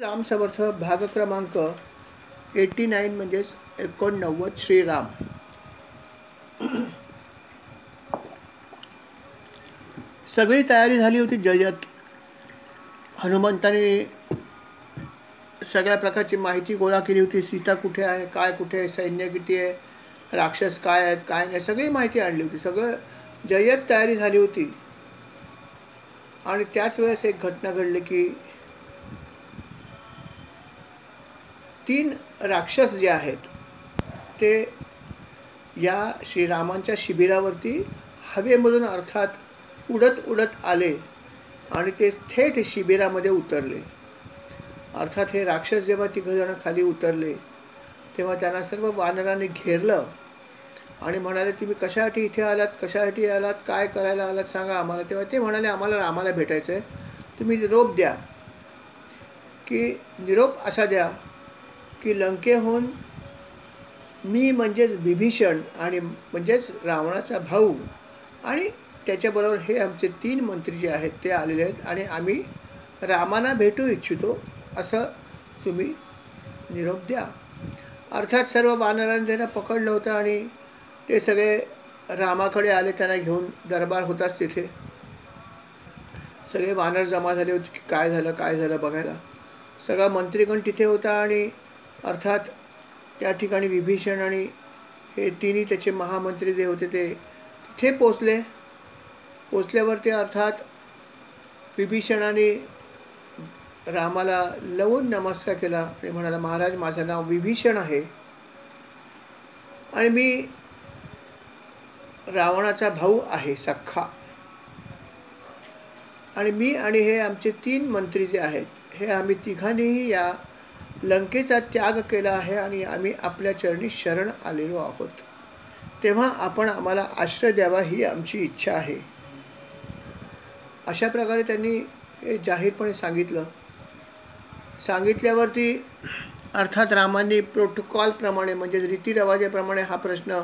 राम समर्थ भाग क्रमांक 89 म्हणजेच 89 श्रीराम. सगळी तयारी झाली होती जयत. हनुमंताने सगळ्या प्रकारची माहिती गोळा केली होती. सीता कुठे आहे, काय कुठे आहे, सैन्य किती आहे, राक्षस काय आहेत काय नाही, सगळी माहिती आणली होती. सगळं जयत तयारी झाली होती. आणि त्याच वेळेस एक घटना घडली की 3 राक्षस जे आहेत ते या श्रीरामांच्या शिबिरावरती हवेमधून अर्थात उडत उडत आले आणि ते थेट शिबिरामध्ये उतरले. अर्थात हे राक्षस जेव्हा 3 जण खाली उतरले तेव्हा त्यांना सर्व वानरांनी घेरलं आणि म्हणाले, तुम्ही कशासाठी इथे आलात, कशासाठी आलात, काय करायला आलात सांगा आम्हाला. तेव्हा ते म्हणाले, आम्हाला रामाला भेटायचं आहे. तुम्ही निरोप द्या. की निरोप असा द्या की लंकेहून मी म्हणजेच विभीषण आणि म्हणजेच रावणाचा भाऊ आणि त्याच्याबरोबर हे आमचे 3 मंत्री जे आहेत ते आलेले आहेत आणि आम्ही रामाला भेटू इच्छितो असं तुम्ही निरोप द्या. अर्थात सर्व वानरांनी त्यांना पकडलं होतं आणि ते सगळे रामाकडे आले. त्यांना घेऊन दरबार होताच तिथे सगळे वानर जमा झाले होते की काय झालं बघायला. सगळा मंत्रीगण तिथे होता आणि अर्थात त्या ठिकाणी विभीषण आणि हे 3 त्याचे महामंत्री जे होते ते तिथे पोचल्यावर ते अर्थात विभीषणाने रामाला लवून नमस्कार केला आणि म्हणाला, महाराज माझं नाव विभीषण आहे आणि मी रावणाचा भाऊ आहे सख्खा आणि मी आणि हे आमचे 3 मंत्री जे आहेत हे आम्ही तिघांनीही या लंकेचा त्याग केला आहे आणि आम्ही आपल्या चरणी शरण आलेलो आहोत. तेव्हा आपण आम्हाला आश्रय द्यावा ही आमची इच्छा आहे. अशा प्रकारे त्यांनी हे जाहीरपणे सांगितल्यावरती अर्थात रामांनी प्रोटोकॉलप्रमाणे म्हणजे रीतिरिवाजाप्रमाणे हा प्रश्न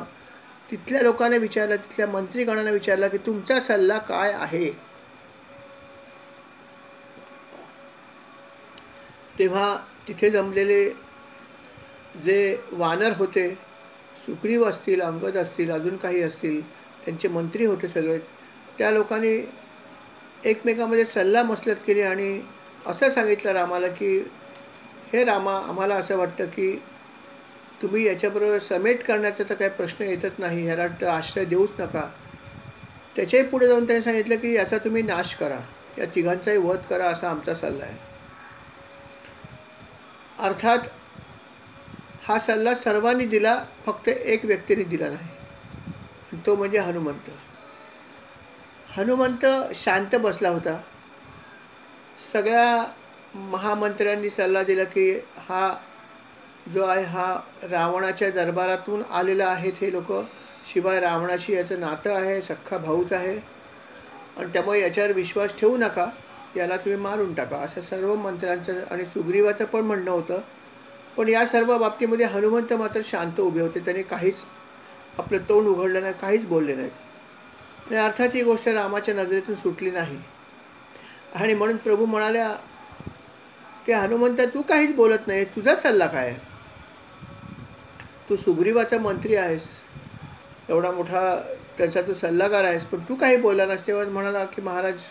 तिथल्या लोकांना विचारला, तिथल्या मंत्रीगणांना विचारला की तुमचा सल्ला काय आहे. तेव्हा तिथे जमलेले जे वानर होते, सुग्रीव असतील, अंगद असतील, अजून काही असतील, त्यांचे मंत्री होते सगळे, त्या लोकांनी एकमेकांमध्ये सल्लामसलत केली आणि असं सांगितलं रामाला की हे रामा, आम्हाला असं वाटतं की तुम्ही याच्याबरोबर समेट करण्याचा तर काही प्रश्न येतच नाही, ह्याला तर आश्रय देऊच नका. त्याच्याही पुढे जाऊन त्यांनी सांगितलं की याचा तुम्ही नाश करा, या तिघांचाही वध करा असा आमचा सल्ला आहे. अर्थात हा सल्ला सर्वांनी दिला, फक्त एक व्यक्तीने दिला नाही, तो म्हणजे हनुमंत. हनुमंत शांत बसला होता. सगळ्या महामंत्र्यांनी सल्ला दिला की हा जो आहे हा रावणाच्या दरबारातून आलेला आहेत हे लोक, शिवाय रावणाशी याचं नातं आहे, सख्खा भाऊच आहे आणि त्यामुळे याच्यावर विश्वास ठेवू नका, याला तुम्ही मारून टाका असं सर्व मंत्र्यांचं आणि सुग्रीवाचं पण म्हणणं होतं. पण या सर्व बाबतीमध्ये हनुमंत मात्र शांत उभे होते. त्याने काहीच आपलं तोंड उघडलं नाही, काहीच बोलले नाहीत. आणि अर्थात ही गोष्ट रामाच्या नजरेतून सुटली नाही आणि म्हणून प्रभू म्हणाल्या की हनुमंत, तू काहीच बोलत नाहीस, तुझा सल्ला काय आहे. तू सुग्रीवाचा मंत्री आहेस, एवढा मोठा त्याचा तू सल्लागार आहेस, पण तू काही बोलला नाहीस. तेव्हा म्हणाला की महाराज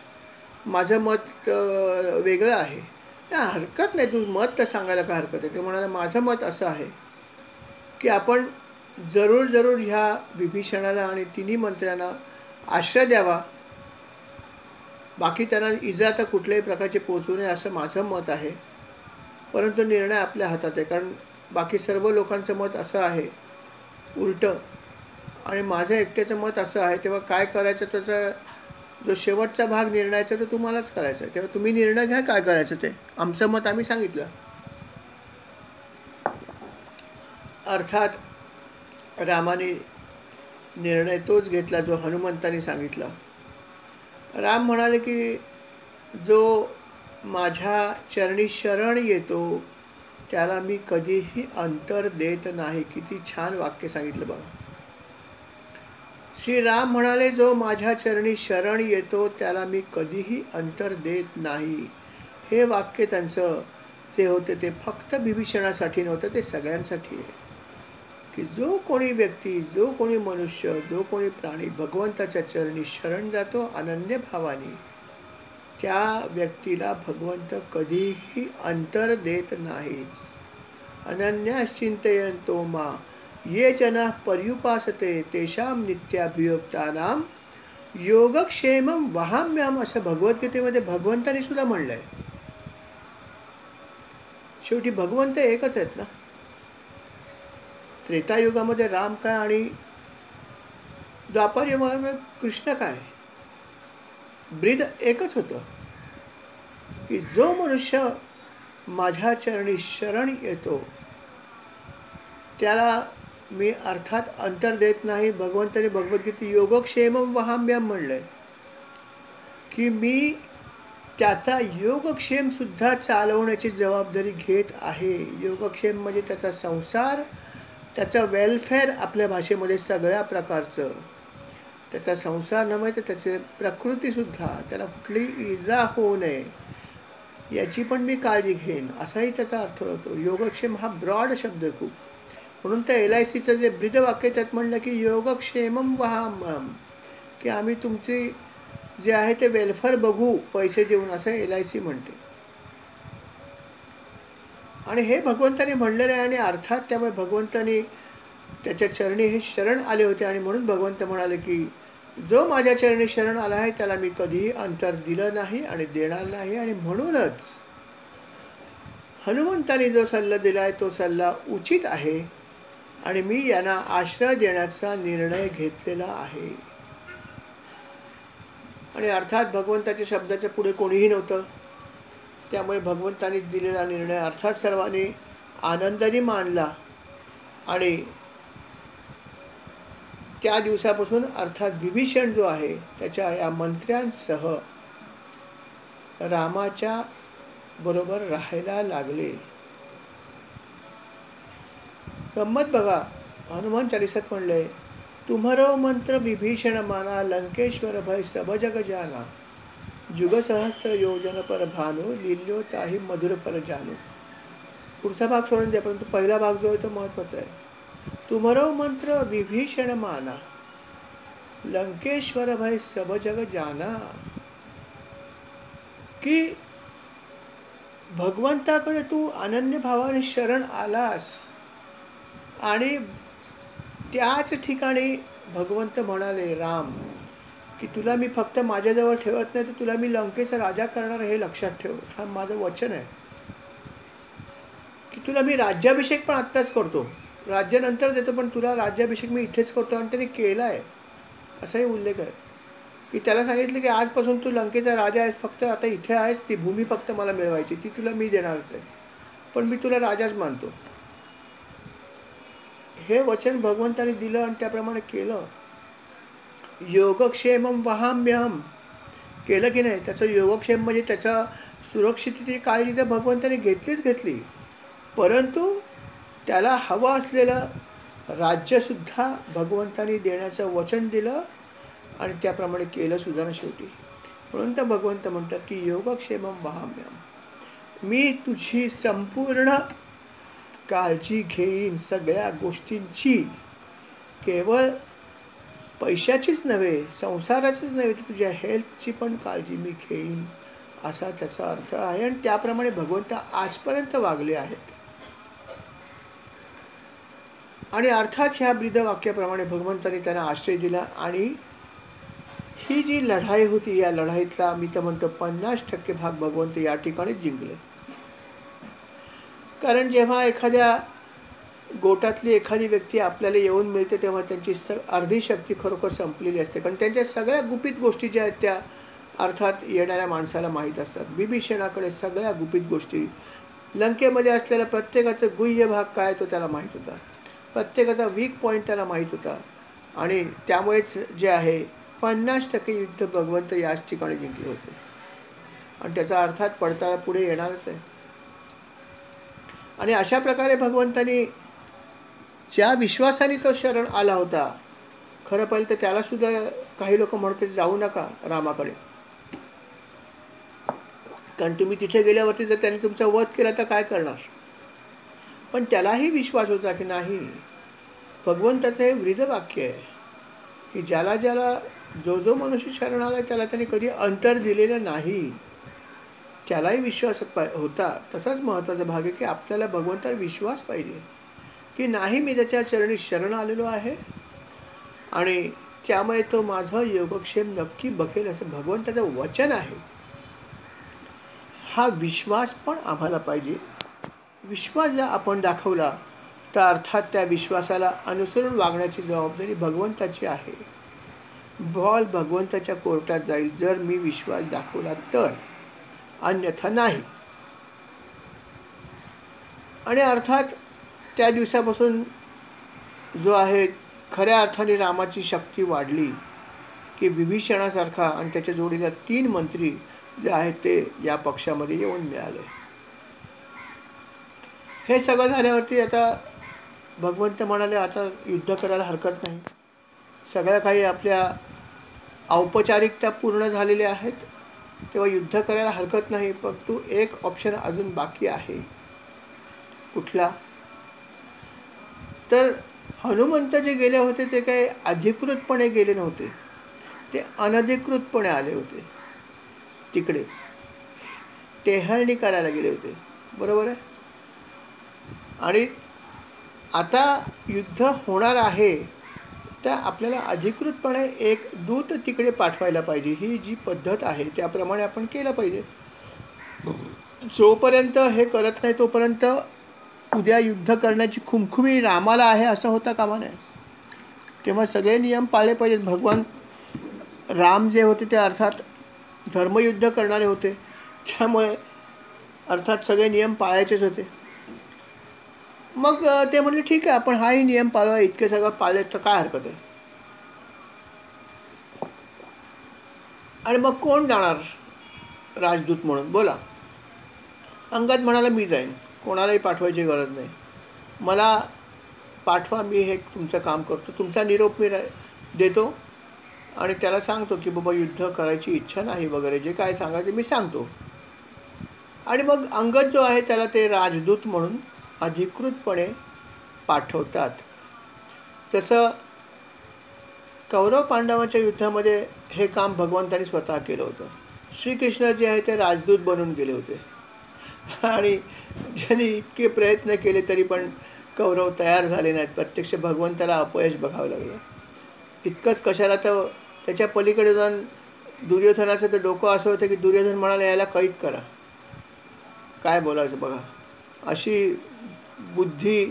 माझं मत वेगळं आहे. हरकत नाही, तू मत तर सांगायला काय हरकत आहे. ते म्हणाला माझं मत असं आहे की आपण जरूर ह्या विभीषणाला आणि 3 मंत्र्यांना आश्रय द्यावा, बाकी त्यांना इजा तर कुठल्याही प्रकारचे पोचवू नये असं माझं मत आहे. परंतु निर्णय आपल्या हातात आहे, कारण बाकी सर्व लोकांचं मत असं आहे उलटं आणि माझं एकट्याचं मत असं आहे. तेव्हा काय करायचं त्याचा जो शेवटचा भाग निर्णयाचा तो तुम्हालाच करायचा आहे. तेव्हा तुम्ही निर्णय घ्या काय करायचं ते, आमचं मत आम्ही सांगितलं. अर्थात रामाने निर्णय तोच घेतला जो हनुमंताने सांगितला. राम म्हणाले की जो माझ्या चरणी शरण येतो त्याला मी कधीही अंतर देत नाही. किती छान वाक्य सांगितलं बघा. श्रीराम म्हणाले, जो माझ्या चरणी शरण येतो त्याला मी कधीही अंतर देत नाही. हे वाक्य त्यांचं जे होते ते फक्त विभीषणासाठी नव्हतं, ते सगळ्यांसाठी आहे. की जो कोणी व्यक्ती, जो कोणी मनुष्य, जो कोणी प्राणी भगवंताच्या चरणी शरण जातो अनन्य भावाने, त्या व्यक्तीला भगवंत कधीही अंतर देत नाहीत. अनन्याश्चिंतयन्तो मां ये जनाः पर्युपासते तेषां नित्याभियुक्तानां योगक्षेमं वहाम्यहम्, असं भगवद्गीतेमध्ये भगवंताने सुद्धा म्हणलंय. शेवटी भगवंत एकच आहेत ना. त्रेतायुगामध्ये राम काय आणि द्वापर युगामध्ये कृष्ण काय, ब्रीद एकच होतं. की जो मनुष्य माझ्या चरणी शरण येतो त्याला मी अर्थात अंतर देत नाही. भगवंताने भगवद्गीतेत योगक्षेमं वहाम्यहम् म्हणलंय की मी त्याचा योगक्षेम सुद्धा चालवण्याची जबाबदारी घेत आहे. योगक्षेम म्हणजे त्याचा संसार, त्याचा वेलफेअर, आपल्या भाषेमध्ये सगळ्या प्रकारचं त्याचा संसार नव्हे तर त्याची प्रकृतीसुद्धा, त्याला कुठलीही इजा होऊ नये याची पण मी काळजी घेईन, असाही त्याचा अर्थ होतो. योगक्षेम हा ब्रॉड शब्द आहे खूप. म्हणून त्या LICचं जे ब्रीदवाक्य त्यात म्हणलं की योगक्षेमं वहाम्यहम्, की आम्ही तुमची जे आहे ते वेलफेअर बघू पैसे देऊन, असं LIC म्हणते. आणि हे भगवंताने म्हणलेलं आहे. आणि अर्थात त्यामुळे भगवंताने त्याच्या चरणी हे शरण आले होते. आणि म्हणून भगवंत म्हणाले की जो माझ्या चरणी शरण आला आहे त्याला मी कधीही अंतर दिलं नाही आणि देणार नाही. आणि म्हणूनच हनुमंताने जो सल्ला दिला आहे तो सल्ला उचित आहे आणि मी यांना आश्रय देण्याचा निर्णय घेतलेला आहे. आणि अर्थात भगवंताच्या शब्दाच्या पुढे कोणीही नव्हतं. त्यामुळे भगवंताने दिलेला निर्णय अर्थात सर्वांनी आनंदाने मानला. आणि त्या दिवसापासून अर्थात विभीषण जो आहे त्याच्या या मंत्र्यांसह रामाच्या बरोबर राहायला लागले. गंमत बघा, हनुमान चालीसात म्हणलंय, तुम्हारो मंत्र विभीषण माना लंकेश्वर भय सब जग जाना जुग सहस्त्र योजन पर भानु लिल्यो ताही मधुर फल जानू. पुढचा भाग सोडून द्या, परंतु पहिला भाग जो आहे तो महत्वाचा आहे. तुम्हारो मंत्र विभीषण माना लंकेश्वर भय सब जग जाना, की भगवंताकडे तू अनन्य भावाने शरण आलास आणि त्याच ठिकाणी भगवंत म्हणाले राम की तुला मी फक्त माझ्याजवळ ठेवत नाही तर तुला मी लंकेचा राजा करणार, हे लक्षात ठेव. हा माझं वचन आहे की तुला मी राज्याभिषेक पण आत्ताच करतो, राज्य नंतर देतो, पण तुला राज्याभिषेक मी इथेच करतो. आणि त्याने केला आहे असाही उल्लेख आहे की त्याला सांगितलं की आजपासून तू लंकेचा राजा आहेस, फक्त आता इथे आहेस, ती भूमी फक्त मला मिळवायची, ती तुला मी देणारच आहे, पण मी तुला राजाच मानतो. हे वचन भगवंताने दिलं आणि त्याप्रमाणे केलं. योगक्षेमं वहाम्यहम् केलं की नाही. त्याचं योगक्षेम म्हणजे त्याचा सुरक्षिततेची काळजी तर भगवंताने घेतली, परंतु त्याला हवं असलेलं राज्यसुद्धा भगवंताने देण्याचं वचन दिलं आणि त्याप्रमाणे केलं सुद्धा ना शेवटी. म्हणून तर भगवंत म्हणतात की योगक्षेमं वहाम्यहम्, मी तुझी संपूर्ण काळजी घेईन सगळ्या गोष्टींची, केवळ पैशाचीच नव्हे, संसाराचीच नव्हे, तर तुझ्या हेल्थची पण काळजी मी घेईन, असा त्याचा अर्थ आहे. आणि त्याप्रमाणे भगवंत आजपर्यंत वागले आहेत. आणि अर्थात ह्या ब्रीदवाक्याप्रमाणे भगवंताने त्यांना आश्रय दिला. आणि ही जी लढाई होती, या लढाईतला मी तर म्हणतो 50% भाग भगवंत या ठिकाणीच जिंकले. कारण जेव्हा एखाद्या गोटातली एखादी व्यक्ती आपल्याला येऊन मिळते तेव्हा त्यांची अर्धी शक्ती खरोखर संपलेली असते. कारण त्यांच्या सगळ्या गुपित गोष्टी ज्या आहेत त्या अर्थात येणाऱ्या माणसाला माहीत असतात. विभीषणाकडे सगळ्या गुपित गोष्टी, लंकेमध्ये असलेला प्रत्येकाचा गुह्य भाग काय तो त्याला माहीत होता, प्रत्येकाचा वीक पॉईंट त्याला माहीत होता. आणि त्यामुळेच जे आहे 50% युद्ध भगवंत याच ठिकाणी जिंकले होते. आणि त्याचा अर्थात पडताळा पुढे येणारच आहे. आणि अशा प्रकारे भगवंतानी ज्या विश्वासाने तो शरण आला होता, खरं पाहिलं तर त्याला सुद्धा काही लोक म्हणते जाऊ नका रामाकडे, कारण तुम्ही तिथे गेल्यावरती जर त्यांनी तुमचा वध केला तर काय करणार. पण त्यालाही विश्वास होता की नाही, भगवंताचं हे वृद्ध वाक्य आहे की ज्याला ज्याला जो जो मनुष्य शरण आला त्याला त्यांनी कधी अंतर दिलेलं नाही. त्यालाही विश्वास होता. तसाच महत्त्वाचा भाग आहे की आपल्याला भगवंतावर विश्वास पाहिजे की नाही, मी त्याच्या चरणी शरण आलेलो आहे आणि त्यामुळे तो माझा योगक्षेम नक्की बघेल असं भगवंताचं वचन आहे. हा विश्वास पण आम्हाला पाहिजे. विश्वास जर आपण दाखवला तर अर्थात त्या विश्वासाला अनुसरून वागण्याची जबाबदारी भगवंताची आहे. बॉल भगवंताच्या कोर्टात जाईल जर मी विश्वास दाखवला तर, अन्यथा नाही. आणि अर्थात त्या दिवसापासून जो आहे खऱ्या अर्थाने रामाची शक्ती वाढली की विभीषणासारखा आणि त्याच्या जोडीला 3 मंत्री जे आहेत ते या पक्षामध्ये येऊन मिळाले. हे सगळं झाल्यावरती आता भगवंत म्हणाले आता युद्ध करायला हरकत नाही. सगळ्या काही आपल्या औपचारिकता पूर्ण झालेल्या आहेत, तेव्हा युद्ध करायला हरकत नाही. परंतु एक ऑप्शन अजून बाकी आहे. कुठला? तर हनुमंत जे गेले होते ते काही अधिकृतपणे गेले नव्हते, ते अनधिकृतपणे आले होते. तिकडे टेहळणी करायला गेले होते, बरोबर आहे. आणि आता युद्ध होणार आहे तर आपल्याला अधिकृतपणे एक दूत तिकडे पाठवायला पाहिजे. ही जी पद्धत आहे त्याप्रमाणे आपण केलं पाहिजे. जोपर्यंत हे करत नाही तोपर्यंत उद्या युद्ध करण्याची खुमखुमी रामाला आहे असं होता कामा नये. तेव्हा सगळे नियम पाळले पाहिजेत. भगवान राम जे होते ते अर्थात धर्मयुद्ध करणारे होते, त्यामुळे अर्थात सगळे नियम पाळायचेच होते. मग ते म्हणले ठीक आहे, आपण हाही नियम पाळूया. इतके सगळं पाळले तर काय हरकत आहे. आणि मग कोण जाणार राजदूत म्हणून? बोला. अंगद म्हणाला मी जाईन, कोणालाही पाठवायची गरज नाही. मला पाठवा, मी हे तुमचं काम करतो. तुमचा निरोप मी देतो आणि त्याला सांगतो की बाबा युद्ध करायची इच्छा नाही वगैरे, जे काय सांगायचं मी सांगतो. आणि मग अंगद जो आहे त्याला ते राजदूत म्हणून अधिकृतपणे पाठवतात. जसं कौरव पांडवांच्या युद्धामध्ये हे काम भगवंतानी स्वतः केलं होतं. श्रीकृष्ण जे आहे ते राजदूत बनून गेले होते आणि ज्यांनी इतके प्रयत्न केले तरी पण कौरव तयार झाले नाहीत. प्रत्यक्ष भगवंताला अपयश बघावं लागलं. इतकंच कशाला, तर त्याच्या पलीकडे जाऊन दुर्योधनाचं तर डोकं असं होतं की दुर्योधन म्हणाला याला कैद करा. काय बोलायचं बघा, अशी बुद्धी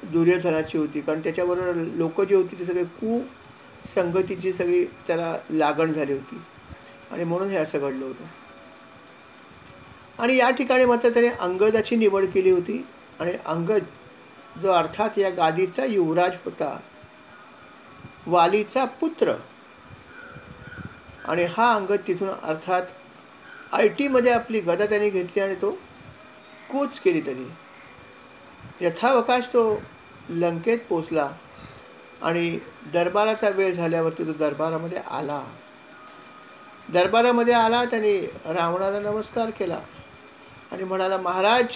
दुर्योधनाची होती. कारण त्याच्याबरोबर लोक जी होती ती सगळे कुसंगतीची सगळी त्याला लागण झाली होती आणि म्हणून हे असं घडलं होतं. आणि या ठिकाणी मात्र त्याने अंगदाची निवड केली होती. आणि अंगद जो अर्थात या गादीचा युवराज होता, वालीचा पुत्र. आणि हा अंगद तिथून अर्थात ITमध्ये आपली गदा त्याने घेतली आणि तो कूच केली. त्यांनी यथावकाश तो लंकेत पोचला आणि दरबाराचा वेळ झाल्यावरती तो दरबारामध्ये आला. त्याने रावणाला नमस्कार केला आणि म्हणाला, महाराज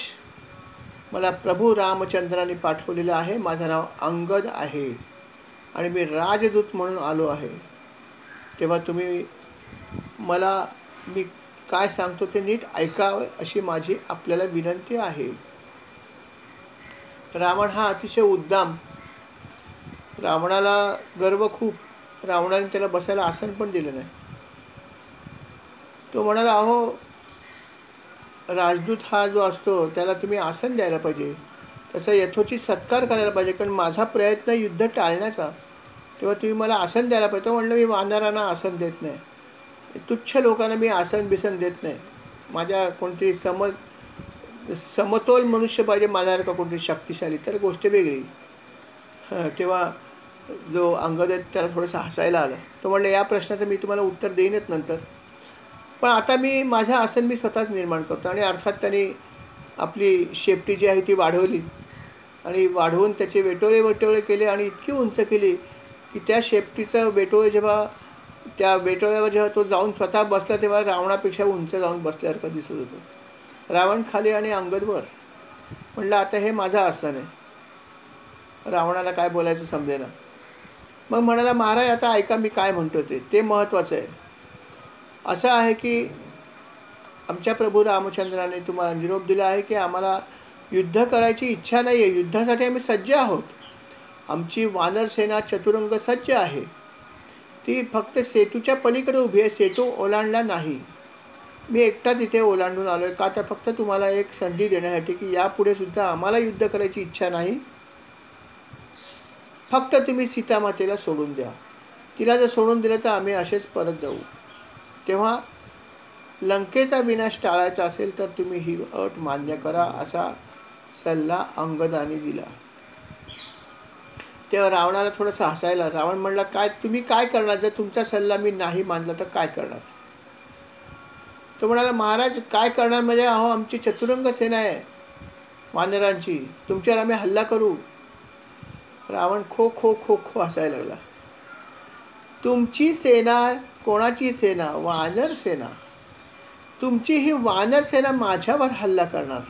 मला प्रभू रामचंद्राने पाठवलेलं आहे, माझं नाव अंगद आहे आणि मी राजदूत म्हणून आलो आहे. तेव्हा तुम्ही मला मी काय सांगतो ते नीट ऐकावे अशी माझी आपल्याला विनंती आहे. रावण हा अतिशय उद्दाम, रावणाला गर्व खूप. रावणाने त्याला बसायला आसन पण दिलं नाही. तो म्हणाला, अहो राजदूत हा जो असतो त्याला तुम्ही आसन द्यायला पाहिजे, त्याचा यथोचित सत्कार करायला पाहिजे, कारण माझा प्रयत्न युद्ध टाळण्याचा, तेव्हा तुम्ही मला आसन द्यायला पाहिजे. तो म्हणलं, मी वानरांना आसन देत नाही, तुच्छ लोकांना मी आसन बिसन देत नाही. माझ्या कोणतरी समतोल मनुष्य पाहिजे, माझ्यासारखा कोणतरी शक्तिशाली, तर गोष्ट वेगळी. तेव्हा जो अंगद आहे त्याला थोडंसं हसायला आलं. तो म्हणलं, या प्रश्नाचं मी तुम्हाला उत्तर देईनच नंतर, पण आता मी माझं आसन मी स्वतःच निर्माण करतो. आणि अर्थात त्यांनी आपली शेपटी जी आहे ती वाढवली आणि वाढवून त्याचे वेटोळे केले आणि इतकी उंच केली की त्या शेपटीचं वेटोळे जेव्हा त्या बेटोळ्यावर जेव्हा तो जाऊन स्वतः बसला तेव्हा रावणापेक्षा उंच जाऊन बसल्यासारखं दिसत होतं. रावण खाली आणि अंगद वर. म्हणलं आता हे माझं आसन आहे. रावणाला काय बोलायचं समजेना. मग म्हणाला महाराज आता ऐका मी काय म्हणतो ते महत्त्वाचं आहे. असं आहे की आमच्या प्रभू रामचंद्राने तुम्हाला निरोप दिला आहे की आम्हाला युद्ध करायची इच्छा नाही आहे. युद्धासाठी आम्ही सज्ज आहोत. आमची वानर सेना चतुरंग सज्ज आहे. ती फक्त सेतूच्या पलीकडे उभी आहे. सेतू ओलांडला नाही. मी एकटाच इथे ओलांडून आलो आहे. का तर फक्त तुम्हाला एक संधी देण्यासाठी की यापुढे सुद्धा आम्हाला युद्ध करायची इच्छा नाही. फक्त तुम्ही सीतामातेला सोडून द्या. तिला जर सोडून दिलं तर आम्ही असेच परत जाऊ. तेव्हा लंकेचा विनाश टाळायचा असेल तर तुम्ही ही अट मान्य करा असा सल्ला अंगदाने दिला. तेव्हा रावणाला थोडंसं हसायला. रावण म्हणला काय तुम्ही काय करणार जर तुमचा सल्ला मी नाही मानला तर काय करणार. तो म्हणाला महाराज काय करणार म्हणजे अहो आमची चतुरंग सेना आहे वानरांची. तुमच्यावर आम्ही हल्ला करू. रावण खो खो खो खो हसायला लागला. तुमची सेना कोणाची सेना. वानर सेना. तुमची ही वानर सेना माझ्यावर हल्ला करणार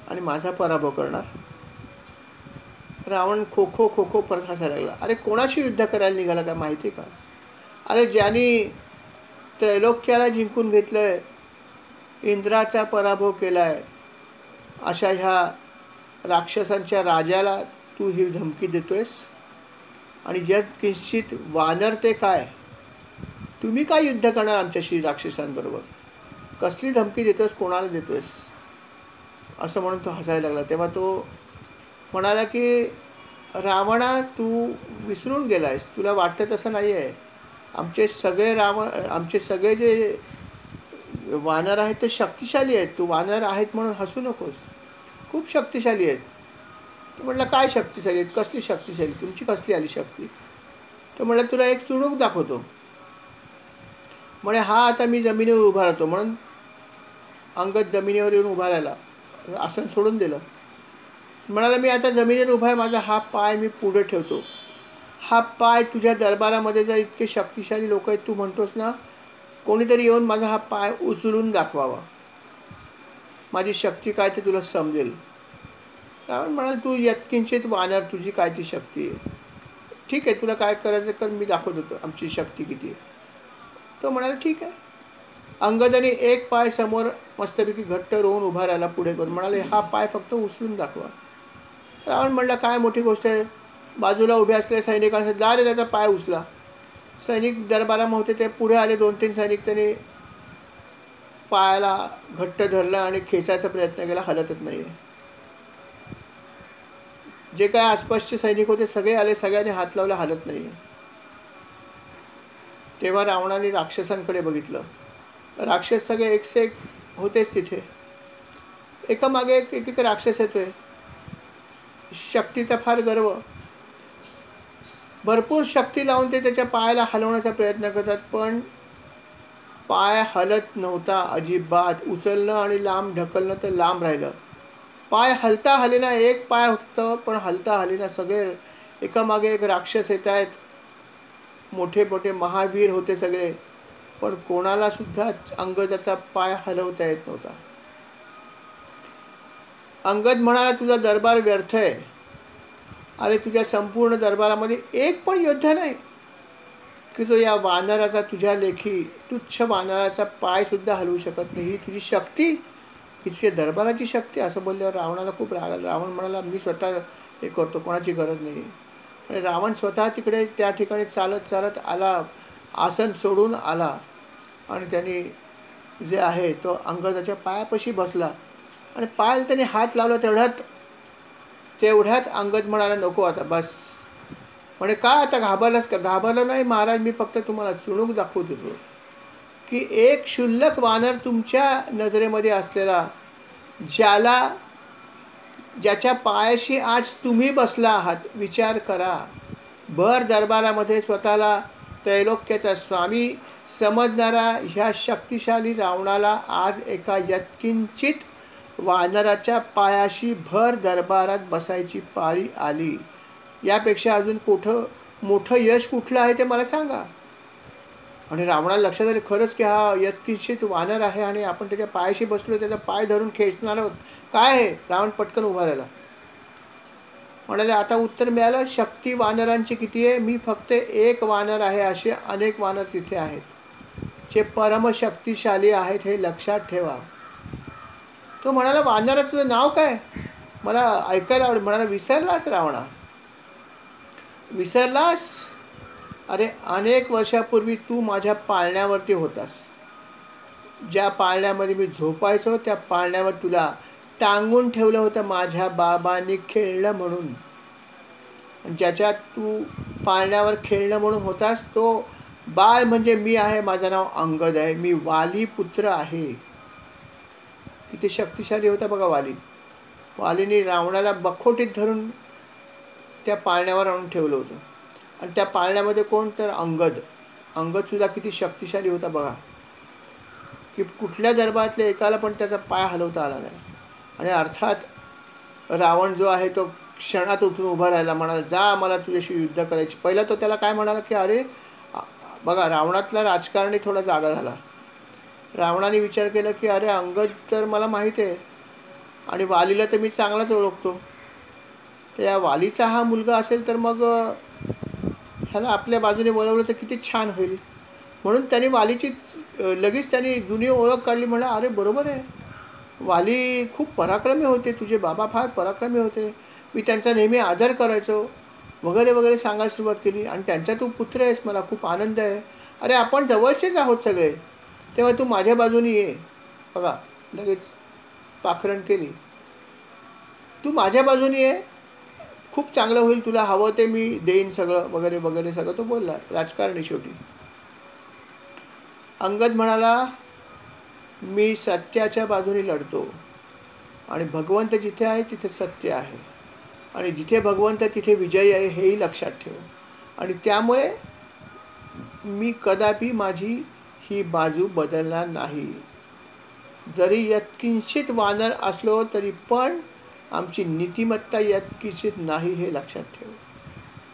आणि माझा पराभव करणार. रावण खो खो खो खो परत हसायला लागला. अरे कोणाशी युद्ध करायला निघाला काय माहिती का. अरे ज्यांनी त्रैलोक्याला जिंकून घेतलंय, इंद्राचा पराभव केलाय, अशा ह्या राक्षसांच्या राजाला तू ही धमकी देतोयस. आणि जग किंचित वानर ते काय. तुम्ही काय युद्ध करणार आमच्याशी राक्षसांबरोबर. कसली धमकी देतोस कोणाला देतोयस असं म्हणून तो हसायला लागला. तेव्हा तो म्हणाला की रावणा तू विसरून गेलायस. तुला वाटतं तसं नाही आहे. आमचे सगळे जे वानर आहेत ते शक्तिशाली आहेत. तू वानर आहेत म्हणून हसू नकोस. खूप शक्तिशाली आहेत. तो म्हटलं काय शक्तिशाली आहेत. कसली शक्तिशाली. तुमची कसली आली शक्ती. तो म्हटलं तुला एक चुणूक दाखवतो. म्हणे हा आता मी जमिनीवर उभा राहतो. म्हणून अंगद जमिनीवर येऊन उभा राहिला. आसन सोडून दिलं. म्हणाला मी आता जमिनीवर उभा आहे. माझा हा पाय मी पुढे ठेवतो. हा पाय तुझ्या दरबारामध्ये जर इतके शक्तिशाली लोक आहेत तू म्हणतोस ना, कोणीतरी येऊन माझा हा पाय उचलून दाखवावा. माझी शक्ती काय ते तुला समजेल. रावण म्हणाल तू यत्किंचित वानर तुझी काय ती शक्ती आहे. ठीक आहे तुला काय करायचं कर मी दाखवत होतो आमची शक्ती किती आहे. तो म्हणाला ठीक आहे. अंगदाने एक पाय समोर मस्तपैकी घट्ट रोवून उभा राहिला पुढे करून. म्हणाले हा पाय फक्त उचलून दाखवा. रावण म्हणला काय मोठी गोष्ट आहे. बाजूला उभे असलेल्या सैनिकांचा जा रे त्याचा पाय उचला. सैनिक दरबारामध्ये होते ते पुढे आले. 2-3 सैनिक त्यांनी पायाला घट्ट धरलं आणि खेचायचा प्रयत्न केला. हलतच नाही. जे काय आसपासचे सैनिक होते सगळे आले. सगळ्यांनी हात लावला. हलत नाही. तेव्हा रावणाने राक्षसांकडे बघितलं. राक्षस सगळे एकसे एक होतेच तिथे. एकामागे एक राक्षस येतोय. शक्तीचा फार गर्व. भरपूर शक्ती लावून ते त्याच्या पायाला हलवण्याचा प्रयत्न करतात. पण पाय हलत नव्हता अजिबात. उचलणं आणि लांब ढकलणं तर लांब राहिलं. पाय हलता हलेना. एक पाय होतं पण हलता हलेना. सगळे एकामागे एक राक्षस येत आहेत. मोठे मोठे महावीर होते सगळे. पण कोणाला सुद्धा अंगदाचा पाय हलवता येत नव्हता. अंगद म्हणाला तुझा दरबार व्यर्थ आहे. अरे तुझ्या संपूर्ण दरबारामध्ये एक पण योद्धा नाही की तो या वानराचा तुझ्या लेखी तुच्छ वानराचा पाय सुद्धा हलवू शकत नाही. ही तुझी शक्ती, ही तुझ्या दरबाराची शक्ती. असं बोलल्यावर रावणाला खूप राग आला. रावण म्हणाला मी स्वतः हे करतो, कोणाची गरज नाही. आणि रावण स्वतः तिकडे त्या ठिकाणी चालत चालत आला. आसन सोडून आला आणि त्यांनी जे आहे तो अंगदाच्या पायापाशी बसला आणि पायाला त्याने हात लावला. तेवढ्यात अंगद म्हणाला नको आता बस. म्हणे का आता घाबरलास का. घाबरलं नाही महाराज. मी फक्त तुम्हाला चुणूक दाखवत होतो की एक क्षुल्लक वानर तुमच्या नजरेमध्ये असलेला, ज्याच्या पायाशी आज तुम्ही बसला आहात. विचार करा. भर दरबारामध्ये स्वतःला त्रैलोक्याचा स्वामी समजणारा ह्या शक्तिशाली रावणाला आज एका यत्किंचित वानराच्या पायाशी भर दरबारात बसायची पाळी आली. यापेक्षा अजून मोठं यश कुठलं आहे ते मला सांगा. आणि रावणाला लक्षात आले खरंच की हा यत्किंचित वानर आहे आणि आपण त्याच्या पायाशी बसलो, त्याचा पाय धरून खेचणार आहोत. काय आहे? रावण पटकन उभा राहिला. म्हणाले आता उत्तर मिळालं, शक्ती वानरांची किती आहे? मी फक्त एक वानर आहे, असे अनेक वानर तिथे आहेत जे परमशक्तिशाली आहेत, हे लक्षात ठेवा. तो म्हणाला वानरा तुझं नाव काय? मला ऐकायला आवडेल. म्हणाला विसरलास रावणा? विसरलास? अरे अनेक वर्षापूर्वी तू माझ्या पाळण्यावरती होतास. ज्या पाळण्यामध्ये मी झोपायचो त्या पाळण्यावर तुला टांगून ठेवलं होतं माझ्या बाबांनी खेळणं म्हणून. ज्याच्यात तू पाळण्यावर खेळणं म्हणून होतास तो बाळ म्हणजे मी आहे. माझं नाव अंगद आहे. मी वाली पुत्र आहे. किती शक्तिशाली होता बघा वाली. वालीने रावणाला बखोटीत धरून त्या पाळण्यावर आणून ठेवलं होतं. आणि त्या पाळण्यामध्ये कोण? तर अंगद. अंगदसुद्धा किती शक्तिशाली होता बघा, की कुठल्या दरबारातल्या एकाला पण त्याचा पाय हलवता आला नाही. आणि अर्थात रावण जो आहे तो क्षणात उठून उभा राहिला. म्हणाला जा, मला तुझ्याशी युद्ध करायची. पहिला तो त्याला काय म्हणाला की अरे बघा, रावणातला राजकारणी थोडा जागा झाला. रावणाने विचार केला की अरे अंगद तर मला माहीत आहे आणि वालीला तर मी चांगलाच ओळखतो, तर या वालीचा हा मुलगा असेल तर मग ह्याला आपल्या बाजूने बोलवलं तर किती छान होईल. म्हणून त्याने वालीची लगेच त्याने जुनी ओळख काढली. म्हणा अरे बरोबर आहे, वाली खूप पराक्रमी होते, तुझे बाबा फार पराक्रमी होते, मी त्यांचा नेहमी आदर करायचो वगैरे वगैरे सांगायला सुरुवात केली. आणि त्यांचा तू पुत्र आहेस, मला खूप आनंद आहे. अरे आपण जवळचेच आहोत सगळे, तेव्हा तू माझ्या बाजूने ये. बघा लगेच पाखरण केली. तू माझ्या बाजूने ये, खूप चांगलं होईल, तुला हवं ते मी देईन सगळं वगैरे वगैरे सगळं तो बोलला. राजकारणी शेवटी. अंगद म्हणाला मी सत्याच्या बाजूने लढतो आणि भगवंत जिथे आहे तिथे सत्य आहे आणि जिथे भगवंत तिथे विजय आहे, हेही लक्षात ठेव. आणि त्यामुळे मी कदापि माझी ही बाजू बदलणार नाही. जरी यत्किंचित वानर असलो तरी पण आमची नीतिमत्ता यत्किंचित नाही, हे लक्षात ठेव.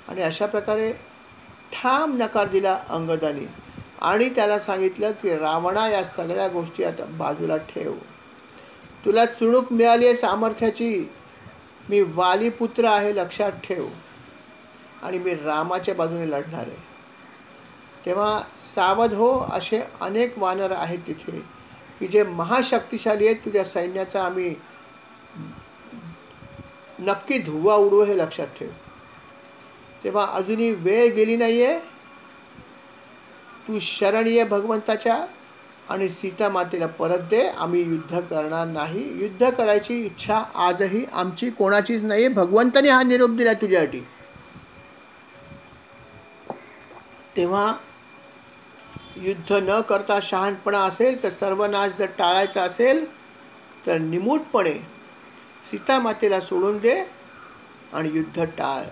आणि अशा प्रकारे ठाम नकार दिला अंगदाने आणि त्याला सांगितलं की रावणा, या सगळ्या गोष्टी आता बाजूला ठेव. तुला चुणूक मिळाली आहे सामर्थ्याची. मी वाली पुत्र आहे, लक्षात ठेव. आणि मी रामाच्या बाजूने लढणार आहे. तेव्हा सावध हो, असे अनेक वानर आहेत तिथे की जे महाशक्तिशाली आहेत. तुझ्या सैन्याचा आम्ही नक्की धुव्वा उडवू, हे लक्षात ठेव. तेव्हा अजूनही वेळ गेली नाही आहे. तू शरण ये भगवंताच्या आणि सीता मातेला परत दे. आम्ही युद्ध करणार नाही. युद्ध करायची इच्छा आजही आमची कोणाचीच नाही आहे. भगवंताने हा निरोप दिला तुझ्यासाठी. तेव्हा युद्ध न करता शहाणपणा असेल तर सर्वनाश जर टाळायचा असेल तर निमूटपणे सीता मातेला सोडून दे आणि युद्ध टाळ.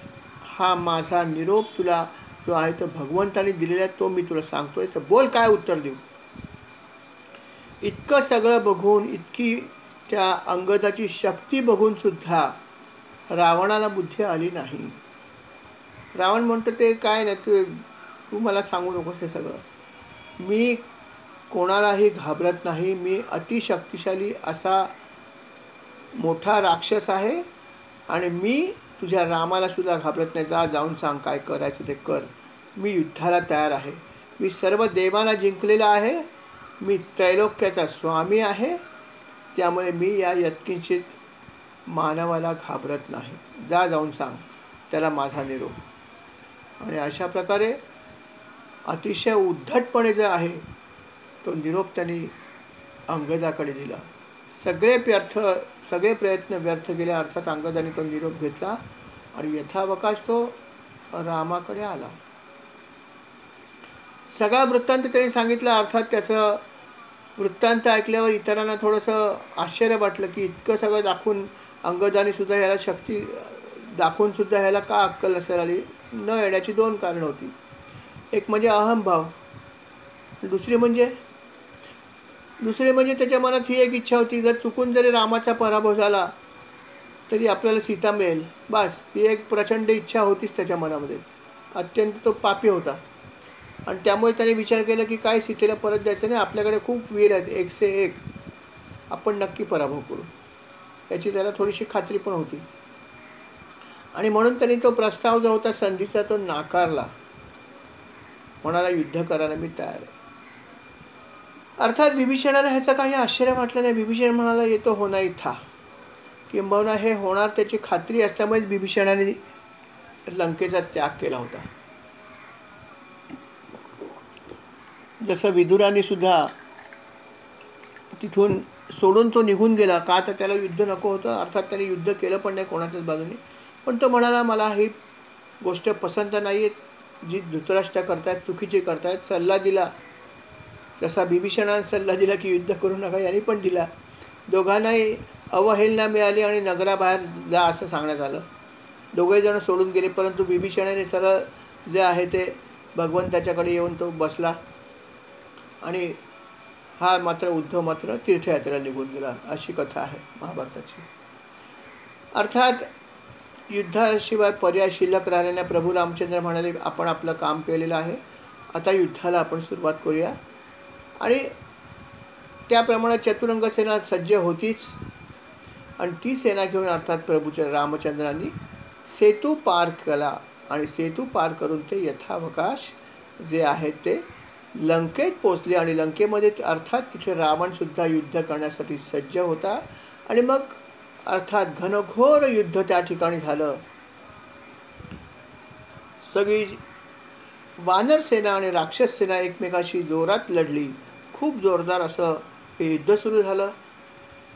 हा माझा निरोप तुला जो आहे तो भगवंताने दिलेला आहे, तो मी तुला सांगतोय. तर बोल काय उत्तर देऊ. इतकं सगळं बघून, इतकी त्या अंगदाची शक्ती बघून सुद्धा रावणाला बुद्धी आली नाही. रावण म्हणतो ते काय नाही, तू मला सांगू नकोस हे सगळं. मी कोणालाही घाबरत नाही. मी अतिशक्तिशाली असा मोठा राक्षस आहे आणि मी तुझ्या रामाला सुद्धा घाबरत नाही. जाऊन सांग काय करायचं ते कर. मी युद्धाला तयार आहे. मी सर्व देवांना जिंकलेला आहे. मी त्रैलोक्याचा स्वामी आहे. त्यामुळे मी या यत्किंचित मानवाला घाबरत नाही. जाऊन सांग त्याला माझा निरोप. आणि अशा प्रकारे अतिशय उद्धटपणे जो आहे तो निरोप त्यांनी अंगदाकडे दिला. सगळे प्रयत्न व्यर्थ गेले. अर्थात अंगदाने तो निरोप घेतला आणि यथावकाश तो रामाकडे आला. सगळा वृत्तांत त्याने सांगितला. अर्थात त्याचं वृत्तांत ऐकल्यावर इतरांना थोडंसं आश्चर्य वाटलं की इतकं सगळं दाखवून अंगदाने सुद्धा ह्याला शक्ती दाखवून सुद्धा ह्याला का अक्कल नसेल आली. न येण्याची दोन कारणं होती. एक म्हणजे अहंभाव, दुसरी म्हणजे त्याच्या मनात ही एक इच्छा होती, जर चुकून जरी रामाचा पराभव झाला तरी आपल्याला सीता मिळेल. बस ती एक प्रचंड इच्छा होतीच त्याच्या मनामध्ये. अत्यंत तो पापी होता. आणि त्यामुळे त्याने विचार केला की काय सीतेला परत द्यायचं नाही, आपल्याकडे खूप वीर आहेत, 101, आपण नक्की पराभव करू, याची त्याला थोडीशी खात्री पण होती. आणि म्हणून त्यांनी तो प्रस्ताव जो होता संधीचा तो नाकारला, म्हणाला युद्ध करायला मी तयार आहे. अर्थात विभीषणाला ह्याचं काही आश्चर्य वाटलं नाही. विभीषण म्हणाला ये तो होना ही था, किंबहुना हे होणार त्याची खात्री असल्यामुळेच विभीषणाने लंकेचा त्याग केला होता. जसं विदुराने सुद्धा तिथून सोडून तो निघून गेला का, तर त्याला युद्ध नको होतं. अर्थात त्याने युद्ध केलं पण नाही कोणाच्याच बाजूने, पण तो म्हणाला मला ही गोष्ट पसंत नाही आहे जी धृतराष्ट्र करतायत, चुकीची करतायत. सल्ला दिला, जसा विभीषणाने सल्ला दिला की युद्ध करू नका, यांनी पण दिला. दोघांनाही अवहेलना मिळाली आणि नगराबाहेर जा असं सांगण्यात आलं. दोघे जण सोडून गेले, परंतु विभीषणाने सरळ जे आहे ते भगवंताच्याकडे येऊन तो बसला आणि हा मात्र उद्धव मात्र तीर्थयात्रेला निघून गेला. अशी कथा आहे महाभारताची. अर्थात युद्धाशिवाय पर्याय शिल्लक राहिल्याने प्रभू रामचंद्र म्हणाले आपण आपलं काम केलेलं आहे, आता युद्धाला आपण सुरुवात करूया. आणि त्याप्रमाणे चतुरंग सेना सज्ज होतीच आणि ती सेना घेऊन अर्थात प्रभूच्या रामचंद्रांनी सेतू पार केला आणि सेतू पार करून ते यथावकाश जे आहे ते लंकेत पोचले. आणि लंकेमध्ये अर्थात तिथे रावणसुद्धा युद्ध करण्यासाठी सज्ज होता. आणि मग अर्थात घनघोर युद्ध त्या ठिकाणी झालं. सगळी वानर सेना आणि राक्षस सेना एकमेकाशी जोरात लढली. खूप जोरदार असं हे युद्ध सुरू झालं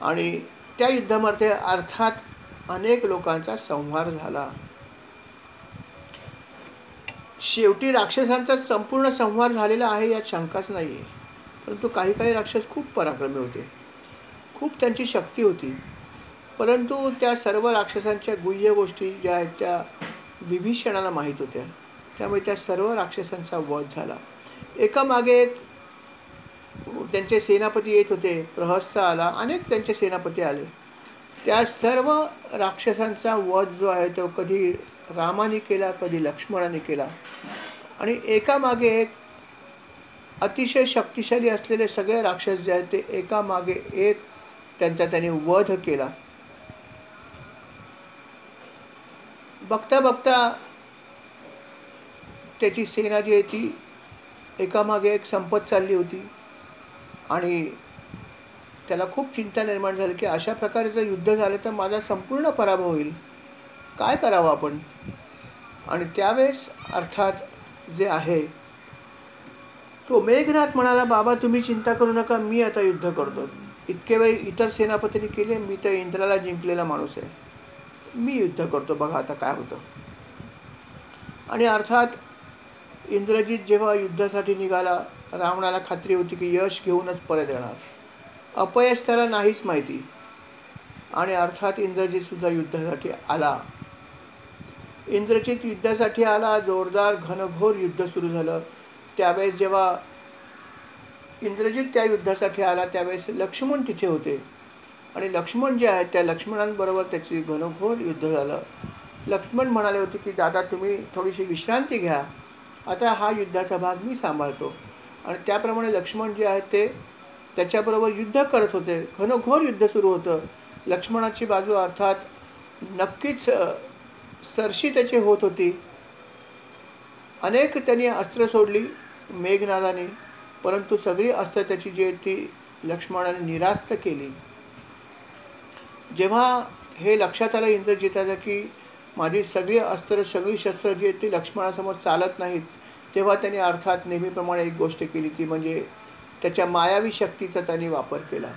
आणि त्या युद्धामध्ये अर्थात अनेक लोकांचा संहार झाला. शेवटी राक्षसांचा संपूर्ण संहार झालेला आहे यात शंकाच नाही आहे. परंतु काही काही राक्षस खूप पराक्रमी होते, खूप त्यांची शक्ती होती. परंतु त्या सर्व राक्षसांच्या गुह्य गोष्टी ज्या आहेत त्या विभीषणाला माहीत होत्या. त्यामुळे त्या सर्व राक्षसांचा वध झाला. एकामागे एक त्यांचे सेनापती येत होते. प्रहस्त आला, अनेक त्यांचे सेनापती आले. त्या सर्व राक्षसांचा वध जो आहे तो कधी रामाने केला, कधी लक्ष्मणाने केला. आणि एकामागे एक अतिशय शक्तिशाली असलेले सगळे राक्षस जे आहेत ते एकामागे एक त्यांचा त्याने वध केला. बघता बघता त्याची सेना जी आहे ती एकामागे एक संपत चालली होती आणि त्याला खूप चिंता निर्माण झाली की अशा प्रकारे जर युद्ध झालं तर माझा संपूर्ण पराभव होईल, काय करावं आपण. आणि त्यावेळेस अर्थात जे आहे तो मेघनाथ म्हणाला बाबा तुम्ही चिंता करू नका, मी आता युद्ध करतो. इतके वेळी इतर सेनापतींनी केले, मी तर इंद्राला जिंकलेला माणूस आहे, मी युद्ध करतो, बघा आता काय होतं. आणि अर्थात इंद्रजित जेव्हा युद्धासाठी निघाला, रावणाला खात्री होती की यश घेऊनच परत येणार, अपयश त्याला नाहीच माहिती. आणि अर्थात इंद्रजित सुद्धा युद्धासाठी आला. इंद्रजित युद्धासाठी आला. जोरदार घनघोर युद्ध सुरू झालं. त्यावेळेस जेव्हा इंद्रजित त्या युद्धासाठी आला त्यावेळेस लक्ष्मण तिथे होते आणि लक्ष्मण जे आहेत त्या लक्ष्मणांबरोबर त्याची घनघोर युद्ध झालं. लक्ष्मण म्हणाले होते की दादा तुम्ही थोडीशी विश्रांती घ्या, आता हा युद्धाचा भाग मी सांभाळतो. आणि त्याप्रमाणे लक्ष्मण जे आहेत ते त्याच्याबरोबर युद्ध करत होते. घनघोर युद्ध सुरू होतं. लक्ष्मणाची बाजू अर्थात नक्कीच सरशी त्याची होत होती. अनेक त्यांनी अस्त्र सोडली मेघनादाने, परंतु सगळी अस्त्र त्याची जी आहेत ती लक्ष्मणाने निरास्त केली. जेव्हा हे लक्षात आलं इंद्रजिताचं की माझी सगळी अस्त्र सगळी शस्त्र जी आहेत ती लक्ष्मणासमोर चालत नाहीत, तेव्हा त्याने अर्थात नेहमीप्रमाणे एक गोष्ट केली ती म्हणजे त्याच्या मायावी शक्तीचा त्याने वापर केला.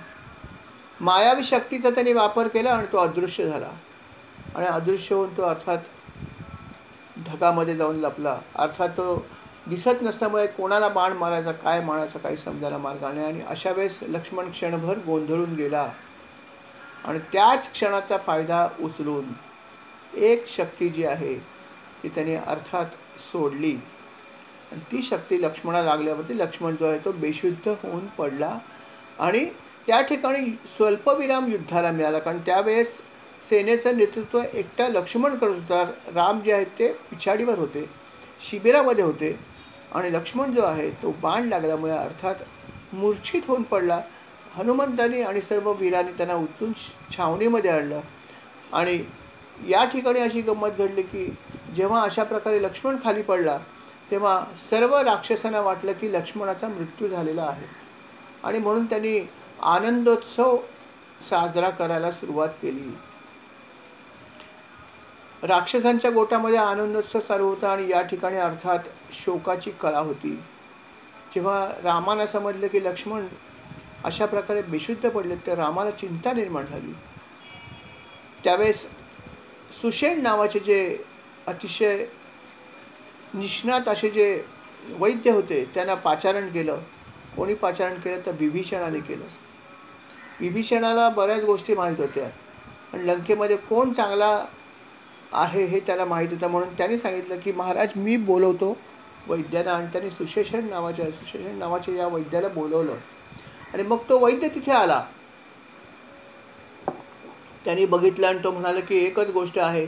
मायावी शक्तीचा त्याने वापर केला आणि तो अदृश्य झाला. आणि अदृश्य होऊन तो अर्थात ढगामध्ये जाऊन लपला. अर्थात तो दिसत नसल्यामुळे कोणाला बाण मारायचा काय मारायचा काही समजायला मार्गाने. आणि अशा वेळेस लक्ष्मण क्षणभर गोंधळून गेला आणि त्याच क्षणाचा फायदा उचलून एक शक्ती जी आहे ती त्याने अर्थात सोडली आणि ती शक्ती लक्ष्मणाला लागल्यावरती लक्ष्मण जो आहे तो बेशुद्ध होऊन पडला. आणि त्या ठिकाणी स्वल्पविराम युद्धाला मिळाला, कारण त्यावेळेस सेनेचं नेतृत्व एकटा लक्ष्मण करत होता. राम जे आहेत ते पिछाडीवर होते, शिबिरामध्ये होते. आणि लक्ष्मण जो आहे तो बाण लागल्यामुळे अर्थात मूर्छित होऊन पडला. हनुमंतांनी आणि सर्व वीरांनी त्यांना उचलून छावणीमध्ये आणलं. आणि या ठिकाणी अशी गंमत घडली की जेव्हा अशा प्रकारे लक्ष्मण खाली पडला तेव्हा सर्व राक्षसांना वाटलं की लक्ष्मणाचा मृत्यू झालेला आहे आणि म्हणून त्यांनी आनंदोत्सव साजरा करायला सुरुवात केली. राक्षसांच्या गोटामध्ये आनंदोत्सव चालू होता आणि या ठिकाणी अर्थात शोकाची कळा होती. जेव्हा रामाला समजलं की लक्ष्मण अशा प्रकारे बेशुद्ध पडले तर रामाला चिंता निर्माण झाली. त्यावेळेस सुषेण नावाचे जे अतिशय निष्णात असे जे वैद्य होते त्यांना पाचारण केलं. कोणी पाचारण केलं तर विभीषणाने केलं. विभीषणाला बऱ्याच गोष्टी माहीत होत्या आणि लंकेमध्ये कोण चांगला आहे हे त्याला माहीत होतं म्हणून त्याने सांगितलं की महाराज मी बोलवतो वैद्याला. आणि त्यांनी सुषेण नावाच्या या वैद्याला बोलवलं आणि मग तो वैद्य तिथे आला. त्यांनी बघितलं आणि तो म्हणाला की एकच गोष्ट आहे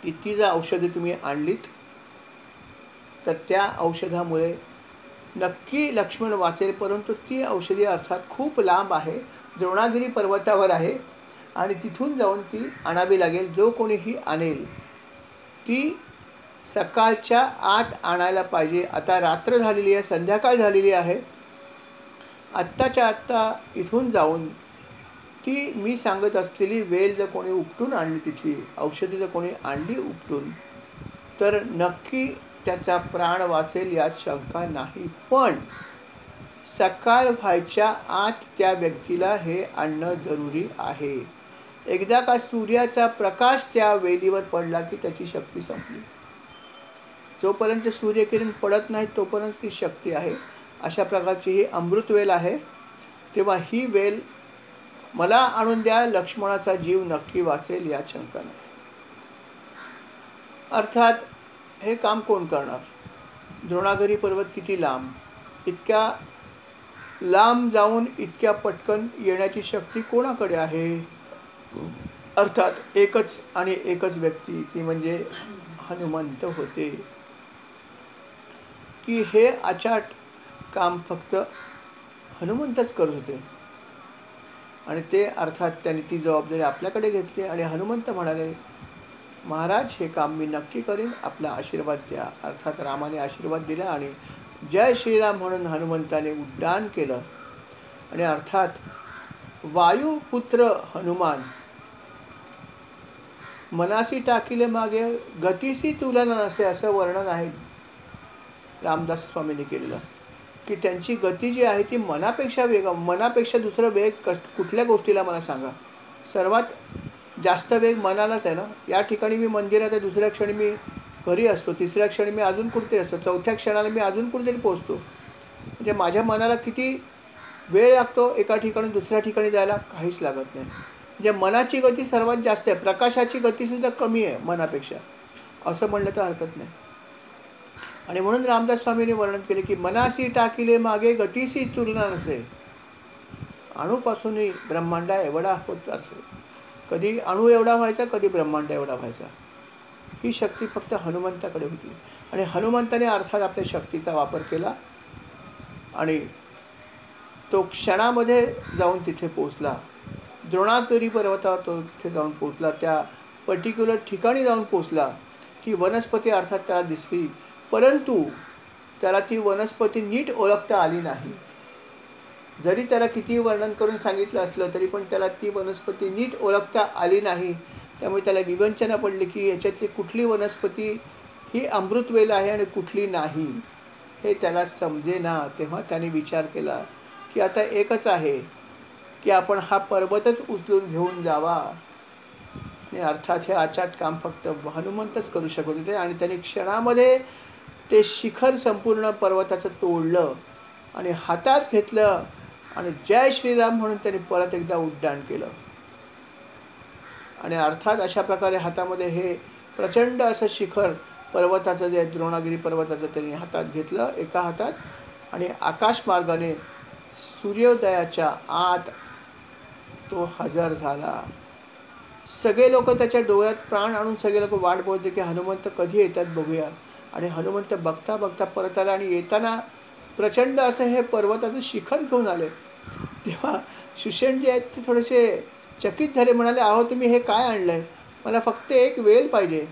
की ती जर औषधे तुम्ही आणलीत तर त्या औषधामुळे नक्की लक्ष्मण वाचेल. परंतु ती औषधी अर्थात खूप लांब आहे, द्रोणागिरी पर्वतावर आहे आणि तिथून जाऊन ती आणावी लागेल. जो कोणीही आणेल ती सकाळच्या आत आणायला पाहिजे. आता रात्र झालेली आहे, संध्याकाळ झालेली आहे. आत्ताच्या आत्ता इथून जाऊन ती मी सांगत असलेली वेल जर कोणी उपटून आणली, तिथली औषधी जर कोणी आणली उपटून, तर नक्की त्याचा प्राण वाचेल यात शंका नाही. पण सकाळ व्हायच्या आत त्या व्यक्तीला हे आणणं जरुरी आहे. एकदा का सूर्याचा प्रकाश त्या वेलीवर पडला की त्याची शक्ती संपली. जोपर्यंत सूर्यकिरण पडत नाही तोपर्यंत ती शक्ती आहे. अशा प्रकारची ही अमृतवेल आहे. तेव्हा ही वेल मला आणून द्या, लक्ष्मणाचा जीव नक्की वाचेल यात शंका नाही. अर्थात हे काम कोण करणार? द्रोणागिरी पर्वत किती लांब, इतक्या लांब जाऊन इतक्या पटकन येण्याची शक्ती कोणाकडे आहे? अर्थात एकच आणि एकच व्यक्ती, ती म्हणजे हनुमंत होते. की हे अचाट काम फक्त हनुमंतच करत होते आणि ते अर्थात त्यांनी ती जबाबदारी आपल्याकडे घेतली. आणि हनुमंत म्हणाले महाराज हे काम मी नक्की करीन, आपला आशीर्वाद द्या. अर्थात रामाने आशीर्वाद दिला आणि जय श्रीराम म्हणून हनुमंताने उड्डाण केलं. आणि अर्थात वायुपुत्र हनुमान मनासी टाकिले मागे गतीसी तुलना नसे असं वर्णन आहे रामदास स्वामींनी केलेलं. की त्यांची गती जी आहे ती मनापेक्षा दुसरं वेग कुठल्या गोष्टीला मला सांगा? सर्वात जास्त वेग मनालाच आहे ना. या ठिकाणी मी मंदिरात आहे, दुसऱ्या क्षणी मी घरी असतो, तिसऱ्या क्षणी मी अजून कुठेतरी असतो, चौथ्या क्षणाला मी अजून कुठेतरी पोहोचतो. म्हणजे माझ्या मनाला किती वेळ लागतो एका ठिकाणी दुसऱ्या ठिकाणी जायला? काहीच लागत नाही. म्हणजे मनाची गती सर्वात जास्त आहे, प्रकाशाची गतीसुद्धा कमी आहे मनापेक्षा, असं म्हणलं तर हरकत नाही. आणि म्हणून रामदास स्वामींनी वर्णन केले की मनासी टाकिले मागे गतीसी तुलना नसे. अणूपासूनही ब्रह्मांडा एवढा होत असे. कधी अणू एवढा व्हायचा, कधी ब्रह्मांड एवढा व्हायचा. ही शक्ती फक्त हनुमंताकडे होती. आणि हनुमंताने अर्थात आपल्या शक्तीचा वापर केला आणि तो क्षणामध्ये जाऊन तिथे पोचला. द्रोणागिरी पर्वतावर तो तिथे जाऊन पोचला, त्या पर्टिक्युलर ठिकाणी जाऊन पोचला. ती वनस्पती अर्थात त्याला दिसली, परंतु त्याला ती वनस्पती नीट ओळखता आली नाही. जरी त्याला किती वर्णन करून सांगितलं असलं तरी पण त्याला ती वनस्पती नीट ओळखता आली नाही. त्यामुळे त्याला विवंचना पडली की याच्यातली कुठली वनस्पती ही अमृतवेल आहे आणि कुठली नाही हे त्याला समजेना. तेव्हा त्याने विचार केला की आता एकच आहे की आपण हा पर्वतच उचलून घेऊन जावा. आणि अर्थात हे अचाट काम फक्त हनुमंतच करू शकत होते. आणि त्याने क्षणामध्ये ते शिखर संपूर्ण पर्वताचं तोडलं आणि हातात घेतलं आणि जय श्रीराम म्हणून त्यांनी परत एकदा उड्डाण केलं. आणि अर्थात अशा प्रकारे हातामध्ये हे प्रचंड असं शिखर पर्वताचं जे द्रोणागिरी पर्वताचं त्यांनी हातात घेतलं एका हातात आणि आकाशमार्गाने सूर्योदयाच्या आत तो हजर झाला. सगळे लोक त्याच्या डोळ्यात प्राण आणून सगळे लोक वाट बघत होते की हनुमंत कधी येतात बघूया. आणि हनुमंत बघता बघता परत आला आणि येताना प्रचंड असं हे पर्वताचं शिखर घेऊन आले. तेव्हा सुषेण जे आहेत ते थोडेसे चकित झाले. म्हणाले, अहो तुम्ही हे काय आणलंय? मला फक्त एक वेल पाहिजे.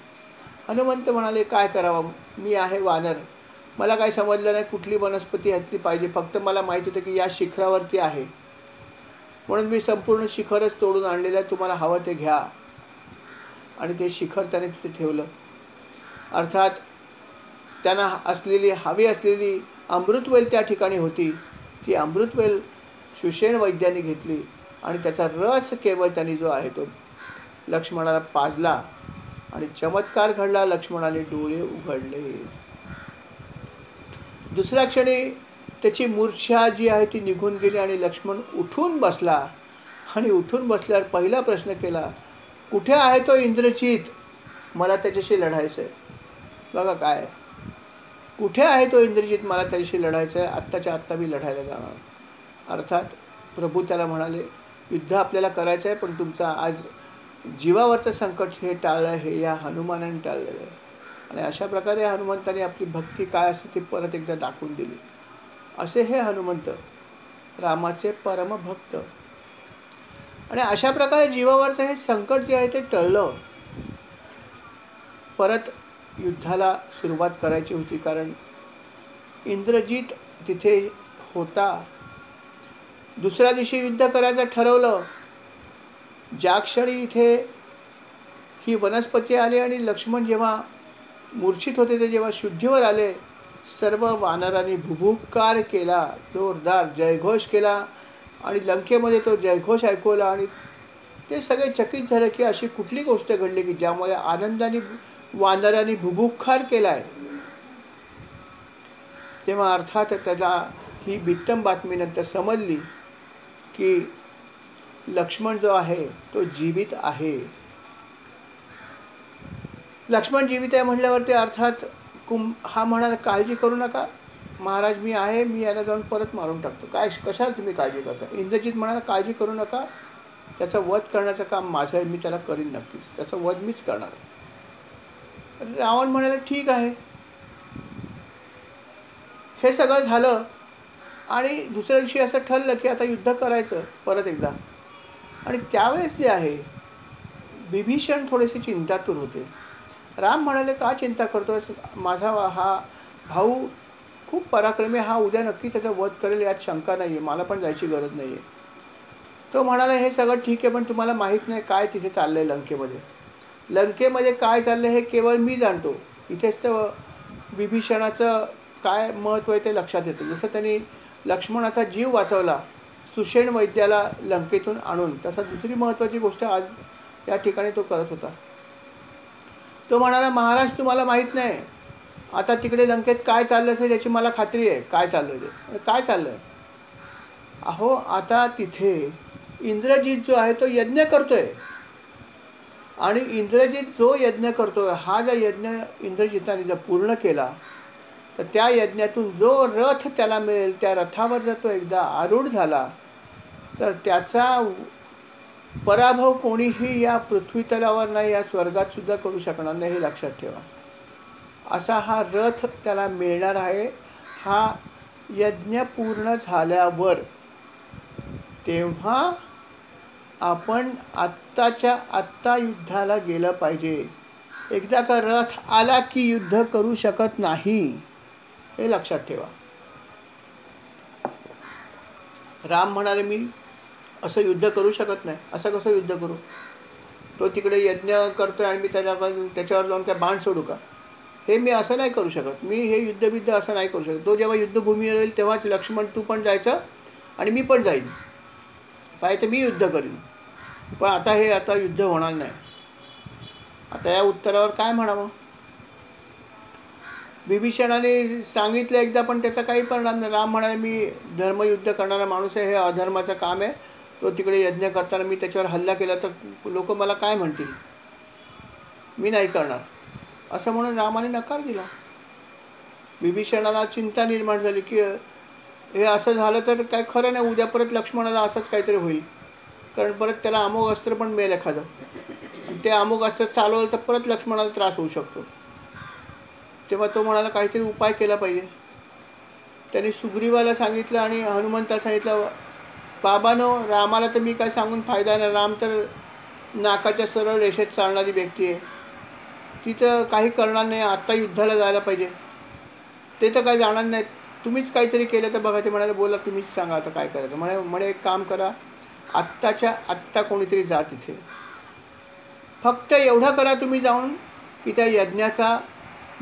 हनुमंत म्हणाले, काय करावं, मी आहे वानर, मला काय समजलं नाही कुठली वनस्पती ह्यातली पाहिजे. फक्त मला माहीत होतं की या शिखरावरती आहे, म्हणून मी संपूर्ण शिखरच तोडून आणलेलं आहे. तुम्हाला हवं ते घ्या. आणि ते शिखर त्याने तिथे ठेवलं. अर्थात त्यांना हवी असलेली अमृतवेल त्या ठिकाणी होती. ती अमृतवेल सुषेण वैद्याने घेतली आणि त्याचा रस केवळ त्यांनी जो आहे तो लक्ष्मणाला पाजला आणि चमत्कार घडला. लक्ष्मणाने डोळे उघडले. दुसऱ्या क्षणी त्याची मूर्छा जी आहे ती निघून गेली आणि लक्ष्मण उठून बसला. आणि उठून बसल्यावर पहिला प्रश्न केला, कुठे आहे तो इंद्रजित? मला त्याच्याशी लढायचं आहे. बघा काय, कुठे आहे तो इंद्रजित? मला त्याच्याशी लढायचं आहे. आत्ताच्या आत्ता मी लढायला जाणार. अर्थात प्रभू त्याला म्हणाले, युद्ध आपल्याला करायचं आहे, पण तुमचा आज जीवावरचं संकट हे टाळलं, हे या हनुमानाने टाळलेलं आहे. आणि अशा प्रकारे हनुमंताने आपली भक्ती काय असते ते परत एकदा दाखवून दिली. असे हे हनुमंत रामाचे परमभक्त. आणि अशा प्रकारे जीवावरचं हे संकट जे आहे ते टळलं. परत युद्धाला सुरुवात करायची होती, कारण इंद्रजित तिथे होता. दुसऱ्या दिवशी युद्ध करायचं ठरवलं. ज्या क्षणी इथे ही वनस्पती आली आणि लक्ष्मण जेव्हा मूर्छित होते ते जेव्हा शुद्धीवर आले, सर्व वानरांनी भुभुक्कार केला, जोरदार जयघोष केला आणि लंकेमध्ये तो जयघोष ऐकवला. आणि ते सगळे चकित झाले की अशी कुठली गोष्ट घडली की ज्यामुळे आनंदाने वानरांनी भुभुक्कार केलाय. तेव्हा अर्थात त्याला ही बित्तम बातमी नंतर समजली की लक्ष्मण जो आहे तो जीवित आहे. लक्ष्मण जीवित आहे म्हटल्यावरती अर्थात हा म्हणाला, काळजी करू नका महाराज, मी आहे, मी याला जाऊन परत मारून टाकतो. काय कशाला तुम्ही काळजी करता? इंद्रजित म्हणाला, काळजी करू नका, त्याचा वध करण्याचं काम माझं आहे, मी त्याला करीन नक्कीच, त्याचा वध मीच करणार. रावण म्हणाला, ठीक आहे. हे सगळं झालं आणि दुसऱ्या दिवशी असं ठरलं की आता युद्ध करायचं परत एकदा. आणि त्यावेळेस जे आहे विभीषण थोडेसे चिंतातूर होते. राम म्हणाले, का चिंता करतोस? माझा हा भाऊ खूप पराक्रमी, हा उद्या नक्की त्याचा वध करेल, यात शंका नाही आहे, मला पण जायची गरज नाही आहे. तो म्हणाला, हे सगळं ठीक आहे, पण तुम्हाला माहीत नाही काय तिथे चाललं आहे लंकेमध्ये. लंकेमध्ये काय चाललं हे केवळ मी जाणतो. इथेच तर विभीषणाचं काय महत्त्व आहे ते लक्षात येतं. जसं त्यांनी लक्ष्मणाचा जीव वाचवला सुषेण वैद्याला लंकेतून आणून, तसा दुसरी महत्त्वाची गोष्ट आज या ठिकाणी तो करत होता. तो म्हणाला, महाराज तुम्हाला माहीत नाही आता तिकडे लंकेत काय चाललं असेल याची मला खात्री आहे. काय चाललं आहे? काय चाललं आहे? अहो आता तिथे इंद्रजित जो आहे तो यज्ञ करतोय. आणि इंद्रजित जो यज्ञ करतोय, हा जर यज्ञ इंद्रजिताने जर पूर्ण केला तर त्या यज्ञातून जो रथ त्याला मिळेल, त्या रथावर जर तो एकदा आरूढ झाला तर त्याचा पराभव कोणीही या पृथ्वीतलावर नाही, या स्वर्गात सुद्धा करू शकणार नाही, हे लक्षात ठेवा. असा हा रथ त्याला मिळणार आहे हा यज्ञ पूर्ण झाल्यावर. तेव्हा आपण आत्ताच्या आत्ता युद्धाला गेलं पाहिजे. एकदा का रथ आला की युद्ध करू शकत नाही, हे लक्षात ठेवा. राम म्हणाले, मी असं युद्ध करू शकत नाही. असं कसं युद्ध करू? तो तिकडे यज्ञ करतोय आणि मी त्याच्यावर जाऊन काय बाण सोडू का? हे मी असं नाही करू शकत. मी हे युद्धबिद्ध असं नाही करू शकत. तो जेव्हा युद्धभूमीवर येईल तेव्हाच लक्ष्मण तू पण जायचं आणि मी पण जाईन, पाहिजे तर मी युद्ध करीन, पण आता युद्ध होणार नाही. आता या उत्तरावर काय म्हणावं? विभीषणाने सांगितलं एकदा, पण त्याचा काही परिणाम नाही. राम म्हणाले, मी धर्मयुद्ध करणारा माणूस आहे, हे अधर्माचं काम आहे. तो तिकडे यज्ञ करताना मी त्याच्यावर हल्ला केला तर लोक मला काय म्हणतील, मी नाही करणार, असं म्हणून रामाने नकार दिला. विभीषणाला चिंता निर्माण झाली की हे असं झालं तर काय खरं नाही, उद्या परत लक्ष्मणाला असंच काहीतरी होईल, कारण परत त्याला अमोघ अस्त्र पण मिळेल एखादं, ते अमोघ अस्त्र चालवलं तर परत लक्ष्मणाला त्रास होऊ शकतो. तेव्हा तो म्हणाला काहीतरी उपाय केला पाहिजे. त्याने सुग्रीवाला सांगितलं आणि हनुमंताला सांगितलं, बाबानो, रामाला तर मी काय सांगून फायदा नाही. राम तर नाकाच्या सरळ रेषेत चालणारी व्यक्ती आहे. ती तर काही करणार नाही. आत्ता युद्धाला जायला पाहिजे. ते तर काही जाणार नाहीत. तुम्हीच काहीतरी केलं तर बघा. ते म्हणाले, बोला तुम्हीच सांगा आता काय करायचं. म्हणे एक काम करा, आत्ताच्या आत्ता कोणीतरी जा तिथे. फक्त एवढं करा तुम्ही जाऊन की त्या यज्ञाचा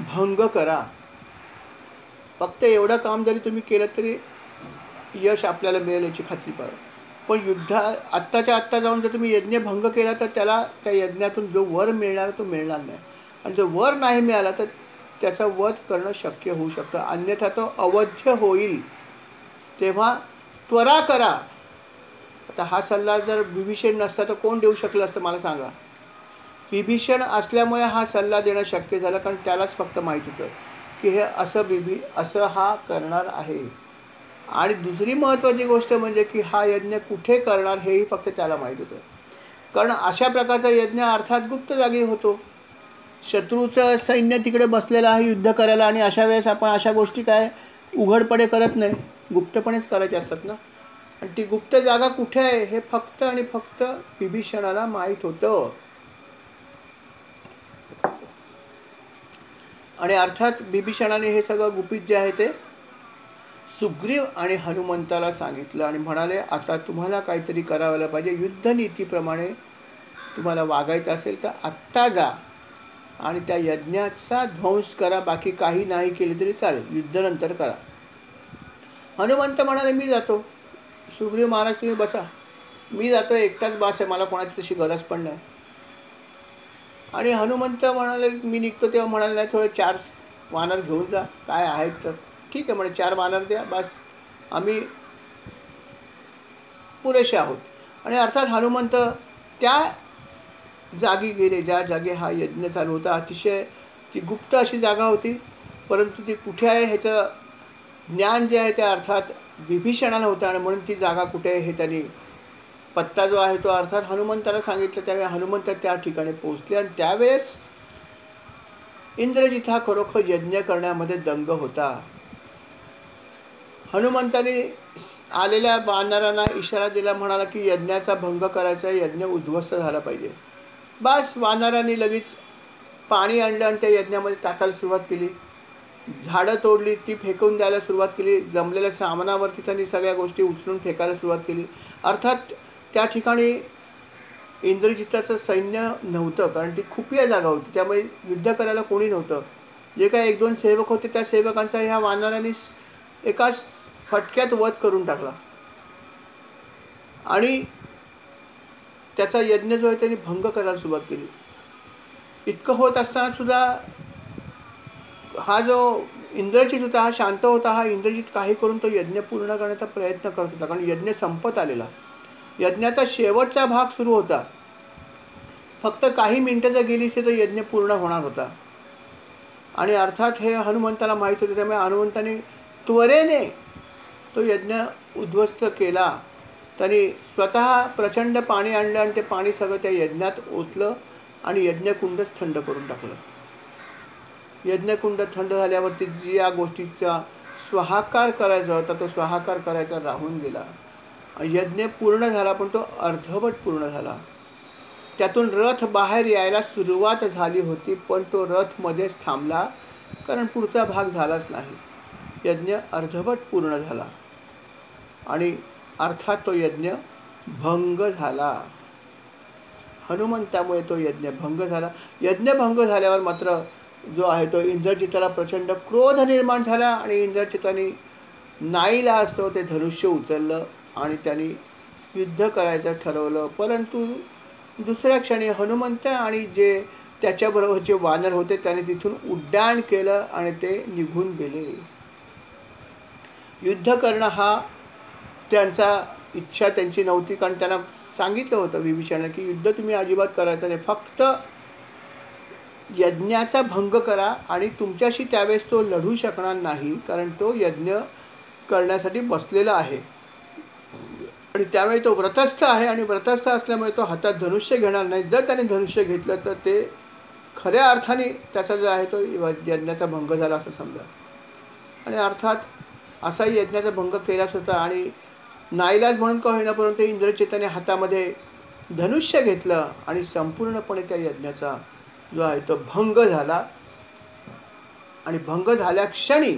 भंग करा. फक्त एवढं काम जरी तुम्ही केलं तरी यश आपल्याला मिळेल याची खात्री करा. पण आत्ताच्या आत्ता जाऊन जर तुम्ही यज्ञ भंग केला तर त्याला त्या यज्ञातून जो वर मिळणार तो मिळणार नाही. आणि जर वर नाही मिळाला तर त्याचा वध करणं शक्य होऊ शकतं. अन्यथा तो अवध्य होईल. तेव्हा त्वरा करा. आता हा सल्ला जर विभीषण नसता तर कोण देऊ शकलं असतं मला सांगा. विभीषण असल्यामुळे हा सल्ला देणं शक्य झालं, कारण त्यालाच फक्त माहीत होतं की हे असं हा करणार आहे. आणि दुसरी महत्त्वाची गोष्ट म्हणजे की हा यज्ञ कुठे करणार हेही फक्त त्याला माहीत होतं. कारण अशा प्रकारचा यज्ञ अर्थात गुप्त जागी होतो. शत्रूचं सैन्य तिकडे बसलेलं आहे युद्ध करायला, आणि अशा वेळेस आपण अशा गोष्टी काय उघडपणे करत नाही, गुप्तपणेच करायच्या असतात ना. आणि ती गुप्त जागा कुठे आहे हे फक्त आणि फक्त विभीषणाला माहीत होतं. आणि अर्थात विभीषणाने हे सगळं गुपित जे आहे ते सुग्रीव आणि हनुमंताला सांगितलं आणि म्हणाले, आता तुम्हाला काहीतरी करायला पाहिजे. युद्धनीतीप्रमाणे तुम्हाला वागायचं असेल तर आत्ता जा आणि त्या यज्ञाचा ध्वंस करा. बाकी काही नाही केले तरी चालेल, युद्धानंतर करा. हनुमंत म्हणाले, मी जातो. सुग्रीव महाराज तुम्ही बसा, मी जातो, एकटाच बास आहे, मला कोणाची तशी गरज पण नाही. आणि हनुमंत म्हणाले, मी निघतो. तेव्हा म्हणाले, नाही थोडे 4 वानर घेऊन जा, काय आहेत तर. ठीक आहे म्हणे, 4 वानर द्या, बस आम्ही पुरेसे आहोत. आणि अर्थात हनुमंत त्या जागी गेले ज्या जागी हा यज्ञ चालू होता. अतिशय ती गुप्त अशी जागा होती, परंतु ती कुठे आहे ह्याचं ज्ञान जे आहे ते अर्थात विभीषणाला होतं. आणि म्हणून ती जागा कुठे आहे हे त्यांनी पत्ता जो आहे तो अर्थात हनुमंताला सांगितलं. त्यावेळी हनुमंत त्या ठिकाणी पोहोचले. आणि त्यावेळेस इंद्रजित हा खरोखर यज्ञ करण्यामध्ये दंग होता. हनुमंताने आलेल्या वानरांना इशारा दिला, म्हणाला की यज्ञाचा भंग करायचा, यज्ञ उद्ध्वस्त झाला पाहिजे. बस वानरांनी लगेच पाणी आणलं आणि त्या यज्ञामध्ये टाकायला सुरुवात केली. झाडं तोडली, ती फेकून द्यायला सुरुवात केली. जमलेल्या सामानावरती त्यांनी सगळ्या गोष्टी उचलून फेकायला सुरुवात केली. अर्थात त्या ठिकाणी इंद्रजिताचं सैन्य नव्हतं, कारण ती खुफिया जागा होती, त्यामुळे युद्ध करायला कोणी नव्हतं. जे काय 1-2 सेवक होते त्या सेवकांचा ह्या वानरांनी एकाच फटक्यात वध करून टाकला. आणि त्याचा यज्ञ जो आहे त्यांनी भंग करायला सुरुवात केली. इतकं होत असताना सुद्धा हा जो इंद्रजित होता हा शांत होता. हा इंद्रजित काही करून तो यज्ञ पूर्ण करण्याचा प्रयत्न करत होता, कारण यज्ञ संपत आलेला. यज्ञाचा शेवटचा भाग सुरू होता. फक्त काही मिनिटं जर गेली असती तर यज्ञ पूर्ण होणार होता. आणि अर्थात हे हनुमंताला माहीत होते, त्यामुळे हनुमंताने त्वरेने तो यज्ञ उद्ध्वस्त केला. त्यांनी स्वतः प्रचंड पाणी आणलं आणि ते पाणी सगळं त्या यज्ञात ओतलं आणि यज्ञकुंडच थंड करून टाकलं. यज्ञकुंड थंड झाल्यावरती जी या गोष्टीचा स्वाहाकार करायचा होता तो स्वाहाकार करायचा राहून गेला. यज्ञ पूर्ण झाला, पण तो अर्धवट पूर्ण झाला. त्यातून रथ बाहेर यायला सुरुवात झाली होती, पण तो रथ मध्येच थांबला, कारण पुढचा भाग झालाच नाही. यज्ञ अर्धवट पूर्ण झाला आणि अर्थात तो यज्ञ भंग झाला. हनुमंतामुळे तो यज्ञ भंग झाला. यज्ञ भंग झाल्यावर मात्र जो आहे तो इंद्रजिताला प्रचंड क्रोध निर्माण झाला आणि इंद्रजिताने नाईलाजास्तव ते धनुष्य उचललं आणि त्यांनी युद्ध करायचं ठरवलं. परंतु दुसऱ्या क्षणी हनुमंत आणि जे त्याच्याबरोबरचे वानर होते त्याने तिथून उड्डाण केलं आणि ते निघून गेले. युद्ध करणं हा त्यांचा इच्छा त्यांची नव्हती, कारण त्यांना सांगितलं होतं विभीषणाने की युद्ध तुम्ही अजिबात करायचं नाही, फक्त यज्ञाचा भंग करा. आणि तुमच्याशी त्यावेळेस तो लढू शकणार नाही, कारण तो यज्ञ करण्यासाठी बसलेला आहे आणि त्यावेळी तो व्रतस्थ आहे. आणि व्रतस्थ असल्यामुळे तो हातात धनुष्य घेणार नाही. जर त्याने धनुष्य घेतलं तर ते खऱ्या अर्थाने त्याचा जो आहे तो यज्ञाचा भंग झाला असं समजा. आणि अर्थात असाही यज्ञाचा भंग केलाच होता आणि नाईलाज म्हणून का होईना परंतु इंद्रजिताने हातामध्ये धनुष्य घेतलं आणि संपूर्णपणे त्या यज्ञाचा जो आहे तो भंग झाला. आणि भंग झाल्या क्षणी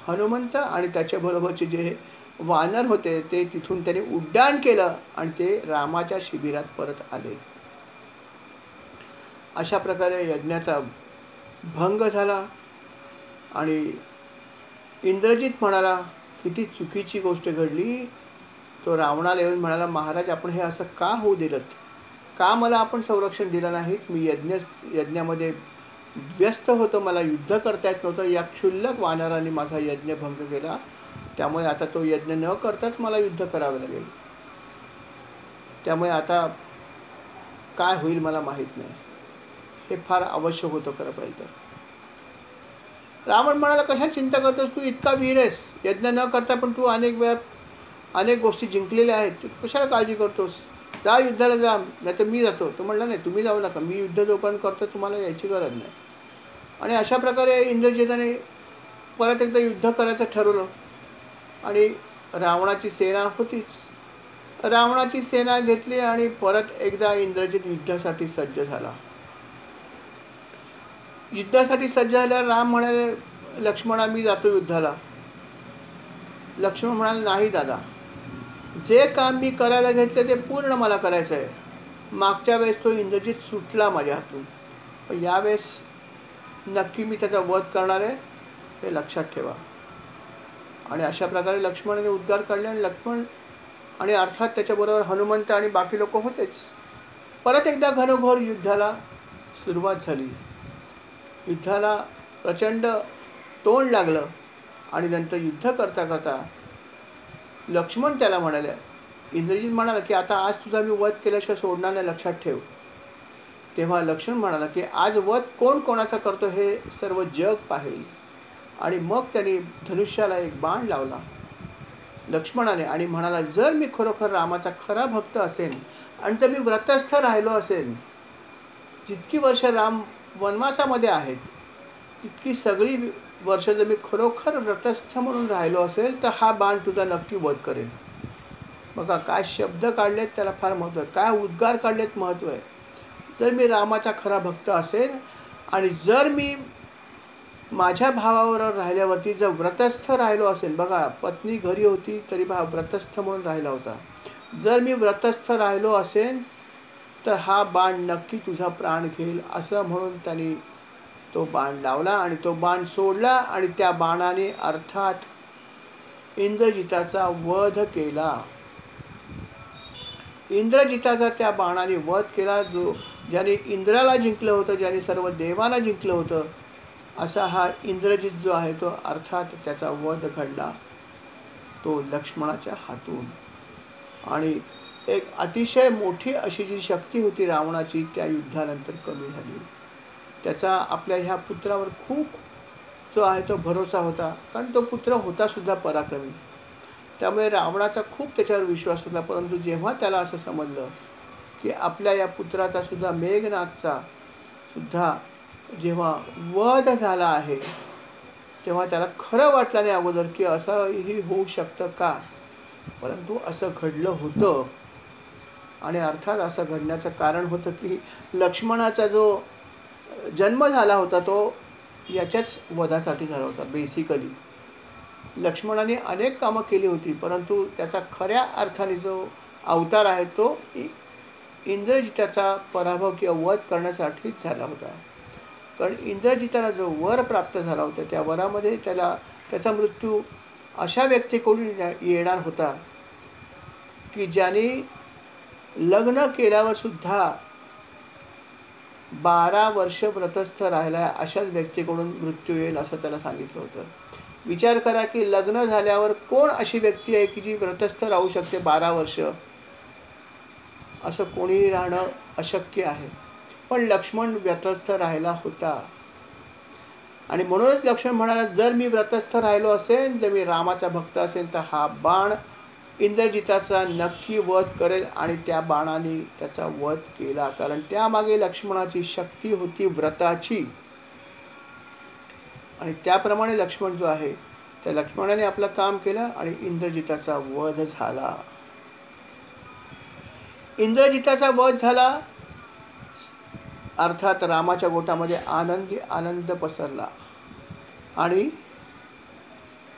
हनुमंत आणि त्याच्याबरोबरचे जे वानर होते ते तिथून त्याने उड्डाण केलं आणि ते रामाच्या शिबिरात परत आले. अशा प्रकारे यज्ञाचा भंग झाला. आणि इंद्रजित म्हणाला, किती चुकीची गोष्ट घडली. तो रावणाला येऊन म्हणाला, महाराज आपण हे असं का होऊ दिलं, का मला आपण संरक्षण दिलं नाहीत. मी यज्ञामध्ये व्यस्त होतो, मला युद्ध करता येत नव्हतं. या क्षुल्लक वानरांनी माझा यज्ञ भंग केला, त्यामुळे आता तो यज्ञ न करताच मला युद्ध करावे लागेल. त्यामुळे आता काय होईल मला माहीत नाही. हे फार आवश्यक होतं खरं पाहिजे तर. रावण म्हणाला, कशा चिंता करतोस, तू इतका वीर आहेस, यज्ञ न करता पण तू अनेक गोष्टी जिंकलेल्या आहेत, तू कशाला काळजी करतोस, जा युद्धाला जा, नाही तर मी जातो. तो म्हणला, नाही तुम्ही जाऊ नका, मी युद्ध जोपर्यंत करतो तुम्हाला यायची गरज नाही. आणि अशा प्रकारे इंद्रजिताने परत एकदा युद्ध करायचं ठरवलं. आणि रावणाची सेना होतीच, रावणाची सेना घेतली आणि परत एकदा इंद्रजित युद्धासाठी सज्ज झाला. युद्धासाठी सज्ज झाल्यावर राम म्हणाले, लक्ष्मणा मी जातो युद्धाला. लक्ष्मण म्हणाले, नाही दादा, जे काम मी करायला घेतले ते पूर्ण मला करायचं आहे. मागच्या वेळेस तो इंद्रजित सुटला माझ्या हातून, पण यावेळेस नक्की मी त्याचा वध करणार आहे, हे लक्षात ठेवा. आणि अशा प्रकारे लक्ष्मणाने उद्गार काढले. आणि लक्ष्मण आणि अर्थात त्याच्याबरोबर हनुमंत आणि बाकी लोक होतेच. परत एकदा घनघोर युद्धाला सुरुवात झाली. युद्धाला प्रचंड तोंड लागलं. आणि नंतर युद्ध करता करता लक्ष्मण त्याला म्हणाले, इंद्रजित म्हणाला की आता आज तुझा मी वध केल्याशिवाय सोडणार नाही, लक्षात ठेव. तेव्हा लक्ष्मण म्हणाला की आज वध कोण कोणाचा करतो हे सर्व जग पाहेल. आणि मग त्यांनी धनुष्याला एक बाण लावला लक्ष्मणाने आणि म्हणाला, जर मी खरोखर रामाचा खरा भक्त असेन आणि जर मी व्रतस्थ राहिलो असेन, जितकी वर्ष राम वनवासामध्ये आहेत तितकी सगळी वर्ष जर मी खरोखर व्रतस्थ म्हणून राहिलो असेल तर हा बाण तुझा नक्की वध करेल. बघा काय शब्द काढलेत, त्याला फार महत्त्व आहे, काय उद्गार काढलेत, महत्त्व आहे. जर मी रामाचा खरा भक्त असेल आणि जर मी माझ्या भावाबरोबर राहिल्यावरती जर व्रतस्थ राहिलो असेल, बघा पत्नी घरी होती तरी व्रतस्थ म्हणून राहिला होता, जर मी व्रतस्थ राहिलो असेल तर हा बाण नक्की तुझा प्राण घेईल, असं म्हणून त्यांनी तो बाण लावला आणि तो बाण सोडला. आणि त्या बाणाने अर्थात इंद्रजिताचा वध केला. इंद्रजिताचा त्या बाणाने वध केला. ज्याने इंद्राला जिंकलं होतं, ज्याने सर्व देवांना जिंकलं होतं, असा हा इंद्रजित जो आहे तो अर्थात त्याचा वध घडला, तो लक्ष्मणाच्या हातून. आणि एक अतिशय मोठी अशी जी शक्ती होती रावणाची त्या युद्धानंतर कमी झाली. त्याचा आपल्या ह्या पुत्रावर खूप जो आहे तो भरोसा होता, कारण तो पुत्र होता सुद्धा पराक्रमी, त्यामुळे रावणाचा खूप त्याच्यावर विश्वास होता. परंतु जेव्हा त्याला असं समजलं की आपल्या या पुत्राचा सुद्धा, मेघनाथचा सुद्धा जेव्हा वध झाला आहे, तेव्हा त्याला खरं वाटलं नाही अगोदर की असंही होऊ शकतं का, परंतु असं घडलं होतं. आणि अर्थात असं घडण्याचं कारण होतं की लक्ष्मणाचा जो जन्म झाला होता तो याच्याच वधासाठी झाला होता. बेसिकली लक्ष्मणाने अनेक कामं केली होती, परंतु त्याचा खऱ्या अर्थाने जो अवतार आहे तो इंद्रजिताचा पराभव किंवा वध करण्यासाठीच झाला होता. कारण इंद्रजिताला जो वर प्राप्त झाला होता त्या वरामध्ये त्याचा मृत्यू अशा व्यक्तीकडून येणार होता की ज्याने लग्न केल्यावर सुद्धा 12 वर्ष व्रतस्थ राहिला, अशाच व्यक्तीकडून मृत्यू येईल असं त्याला सांगितलं होतं. विचार करा की लग्न झाल्यावर कोण अशी व्यक्ती आहे की जी व्रतस्थ राहू शकते 12 वर्ष, असं कोणीही राहणं अशक्य आहे. पण लक्ष्मण व्रतस्थ राहिला होता. आणि म्हणूनच लक्ष्मण म्हणाला, जर मी व्रतस्थ राहिलो असेल, जर मी रामाचा भक्त असेल तर हा बाण इंद्रजिताचा नक्की वध करेल आणि त्या बाणाने त्याचा वध केला, कारण त्यामागे लक्ष्मणाची शक्ती होती व्रताची. आणि त्याप्रमाणे लक्ष्मण जो आहे त्या लक्ष्मणाने आपलं काम केलं आणि इंद्रजिताचा वध झाला. इंद्रजिताचा वध झाला अर्थात रामाच्या गोटामध्ये आनंदी आनंद पसरला आणि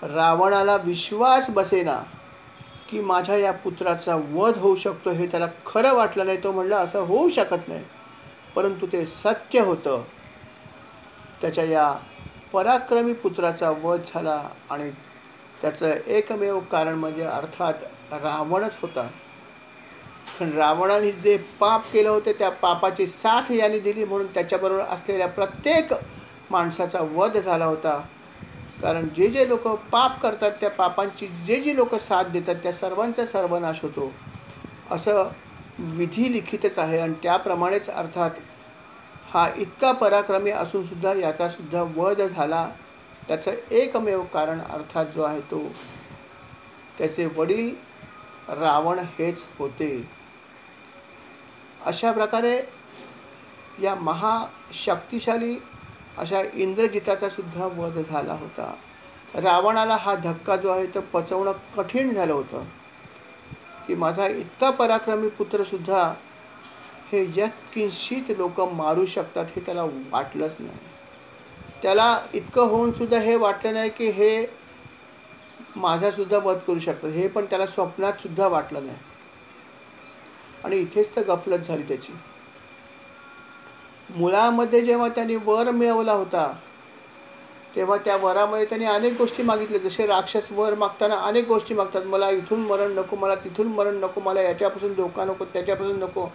रावणाला विश्वास बसेना की माझ्या या पुत्राचा वध होऊ शकतो. हे त्याला खरं वाटलं नाही. तो म्हणला असं होऊ शकत नाही, परंतु ते सत्य होतं. त्याच्या या पराक्रमी पुत्राचा वध झाला आणि त्याचं एकमेव कारण म्हणजे अर्थात रावणच होता. पण रावणाने जे पाप केलं होते त्या पापाची साथ याने दिली, म्हणून त्याच्याबरोबर असलेल्या प्रत्येक माणसाचा वध झाला होता. कारण जे जे लोक पाप करतात त्या पापांची जे लोक साथ देतात त्या सर्वांचा सर्वनाश होतो, असं विधी लिखितच आहे. आणि त्याप्रमाणेच अर्थात हा इतका पराक्रमी असून सुद्धा याचा सुद्धा वध झाला. त्याचं एकमेव कारण अर्थात जो आहे तो त्याचे वडील रावण हेच होते. अशा प्रकारे या महाशक्तिशाली अशा इंद्रजिताचा सुद्धा वध झाला होता. रावणाला हा धक्का जो आहे तो पचवणं कठीण झालं होतं की माझा इतका पराक्रमी पुत्र सुद्धा हे यत्किंचित लोक मारू शकतात हे त्याला वाटलंच नाही. त्याला इतकं होऊन सुद्धा हे वाटलं नाही की हे माझा सुद्धा वध करू शकतात, हे पण त्याला स्वप्नात सुद्धा वाटलं नाही. आणि इथेच तर गफलत झाली त्याची. मुळामध्ये जेव्हा त्यांनी वर मिळवला होता तेव्हा त्या वरामध्ये त्यांनी अनेक गोष्टी मागितल्या. जसे राक्षस वर मागताना अनेक गोष्टी मागतात, मला इथून मरण नको, मला तिथून मरण नको, मला याच्यापासून धोका नको, त्याच्यापासून नको.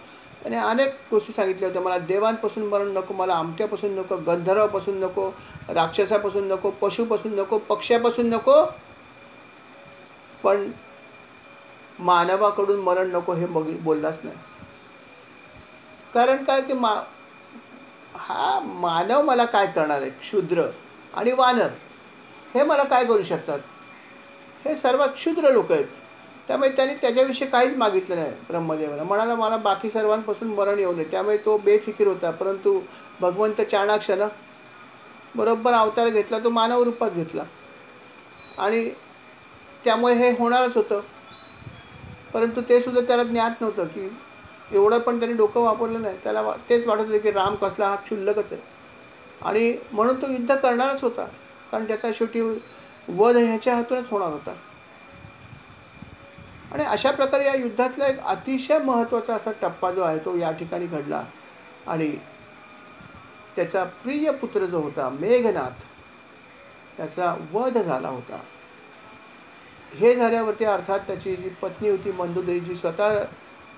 त्याने अनेक गोष्टी सांगितल्या होत्या. मला देवांपासून मरण नको, मला आमट्यापासून नको, गंधर्वापासून नको, राक्षसापासून नको, पशुपासून नको, पक्ष्यापासून नको, पण मानवाकडून मरण नको हे बोललाच नाही. कारण काय की हा मानव मला काय करणार आहे, क्षुद्र आणि वानर हे मला काय करू शकतात, हे सर्व क्षुद्र लोक आहेत. त्यामुळे त्यांनी त्याच्याविषयी काहीच मागितलं नाही. ब्रह्मदेवाला म्हणाला मला बाकी सर्वांपासून मरण येऊ नये, त्यामुळे तो बेफिकीर होता. परंतु भगवंत चाणाक्षानं बरोबर अवतार घेतला, तो मानव रूपात घेतला आणि त्यामुळे हे होणारच होतं. परंतु ते सुद्धा त्याला ज्ञात नव्हतं की एवढं पण त्यांनी डोकं वापरलं नाही. त्याला तेच वाटत होतं की राम कसला हा क्षुल्लकच आहे आणि म्हणून तो युद्ध करणारच होता, कारण त्याचा शेवटी वध ह्याच्या हातूनच होणार होता. आणि अशा प्रकारे या युद्धातला एक अतिशय महत्त्वाचा असा टप्पा जो आहे तो या ठिकाणी घडला आणि त्याचा प्रिय पुत्र जो होता मेघनाथ त्याचा वध झाला होता. हे झाल्यावरती अर्थात त्याची जी पत्नी होती मंदोदरी, जी स्वतः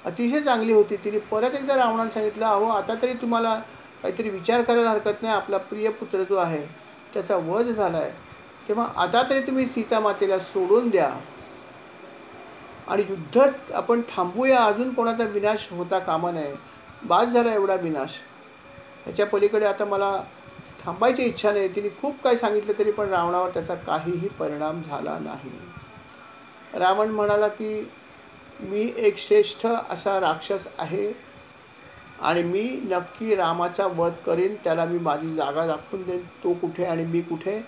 अतिशय चांगली होती, तिने परत एकदा रावणाला सांगितलं अहो आता तरी तुम्हाला काहीतरी विचार करायला हरकत नाही, आपला प्रिय पुत्र जो आहे त्याचा वध झाला आहे, तेव्हा आता तरी तुम्ही सीता मातेला सोडून द्या आणि युद्धच आपण थांबूया. अजून कोणाचा विनाश होता कामा नये, बास झाला एवढा विनाश, ह्याच्या पलीकडे आता मला थांबायची इच्छा नाही. तिने खूप काही सांगितलं तरी पण रावणावर त्याचा काहीही परिणाम झाला नाही. रावण म्हणाला की मी एक श्रेष्ठ असा राक्षस आहे आणि मी नक्की रामाचा वध करीन, त्याला मी माझी जागा दाखवून देईन, तो कुठे आणि मी कुठे,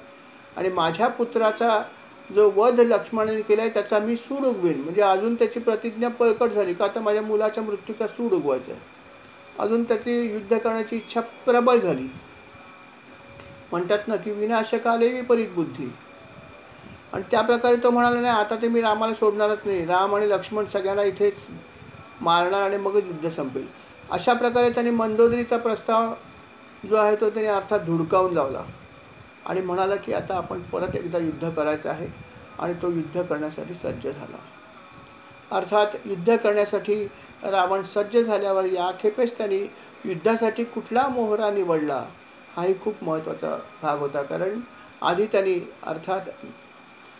आणि माझ्या पुत्राचा जो वध लक्ष्मणाने केला आहे त्याचा मी सूड उगवेन. म्हणजे अजून त्याची प्रतिज्ञा बळकट झाली का आता माझ्या मुलाच्या मृत्यूचा सूड उगवायचा आहे. अजून त्याची युद्ध करण्याची इच्छा प्रबळ झाली. म्हणतात ना की विनाशकाले विपरीत बुद्धी. आणि त्या प्रकारे तो म्हणाला नाही आता ते मी रामाला सोडणारच नाही, राम आणि लक्ष्मण सगळ्यांना इथेच मारणार आणि मगच युद्ध संपेल. अशा प्रकारे त्यांनी मंदोदरीचा प्रस्ताव जो आहे तो त्याने अर्थात धुडकावून लावला आणि म्हणाला की आता आपण परत एकदा युद्ध करायचं आहे. आणि तो युद्ध करण्यासाठी सज्ज झाला. अर्थात युद्ध करण्यासाठी रावण सज्ज झाल्यावर या खेपेस त्यांनी युद्धासाठी कुठला मोहरा निवडला हाही खूप महत्त्वाचा भाग होता. कारण आधी त्यांनी अर्थात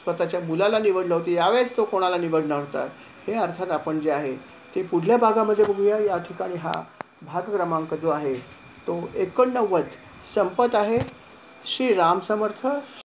स्वतःच्या मुलाला निवडलं होतं, यावेळेस तो कोणाला निवडणार होता हे अर्थात आपण जे आहे ते पुढल्या भागामध्ये बघूया. या ठिकाणी हा भाग क्रमांक जो आहे तो 89 संपत आहे. श्री राम समर्थ.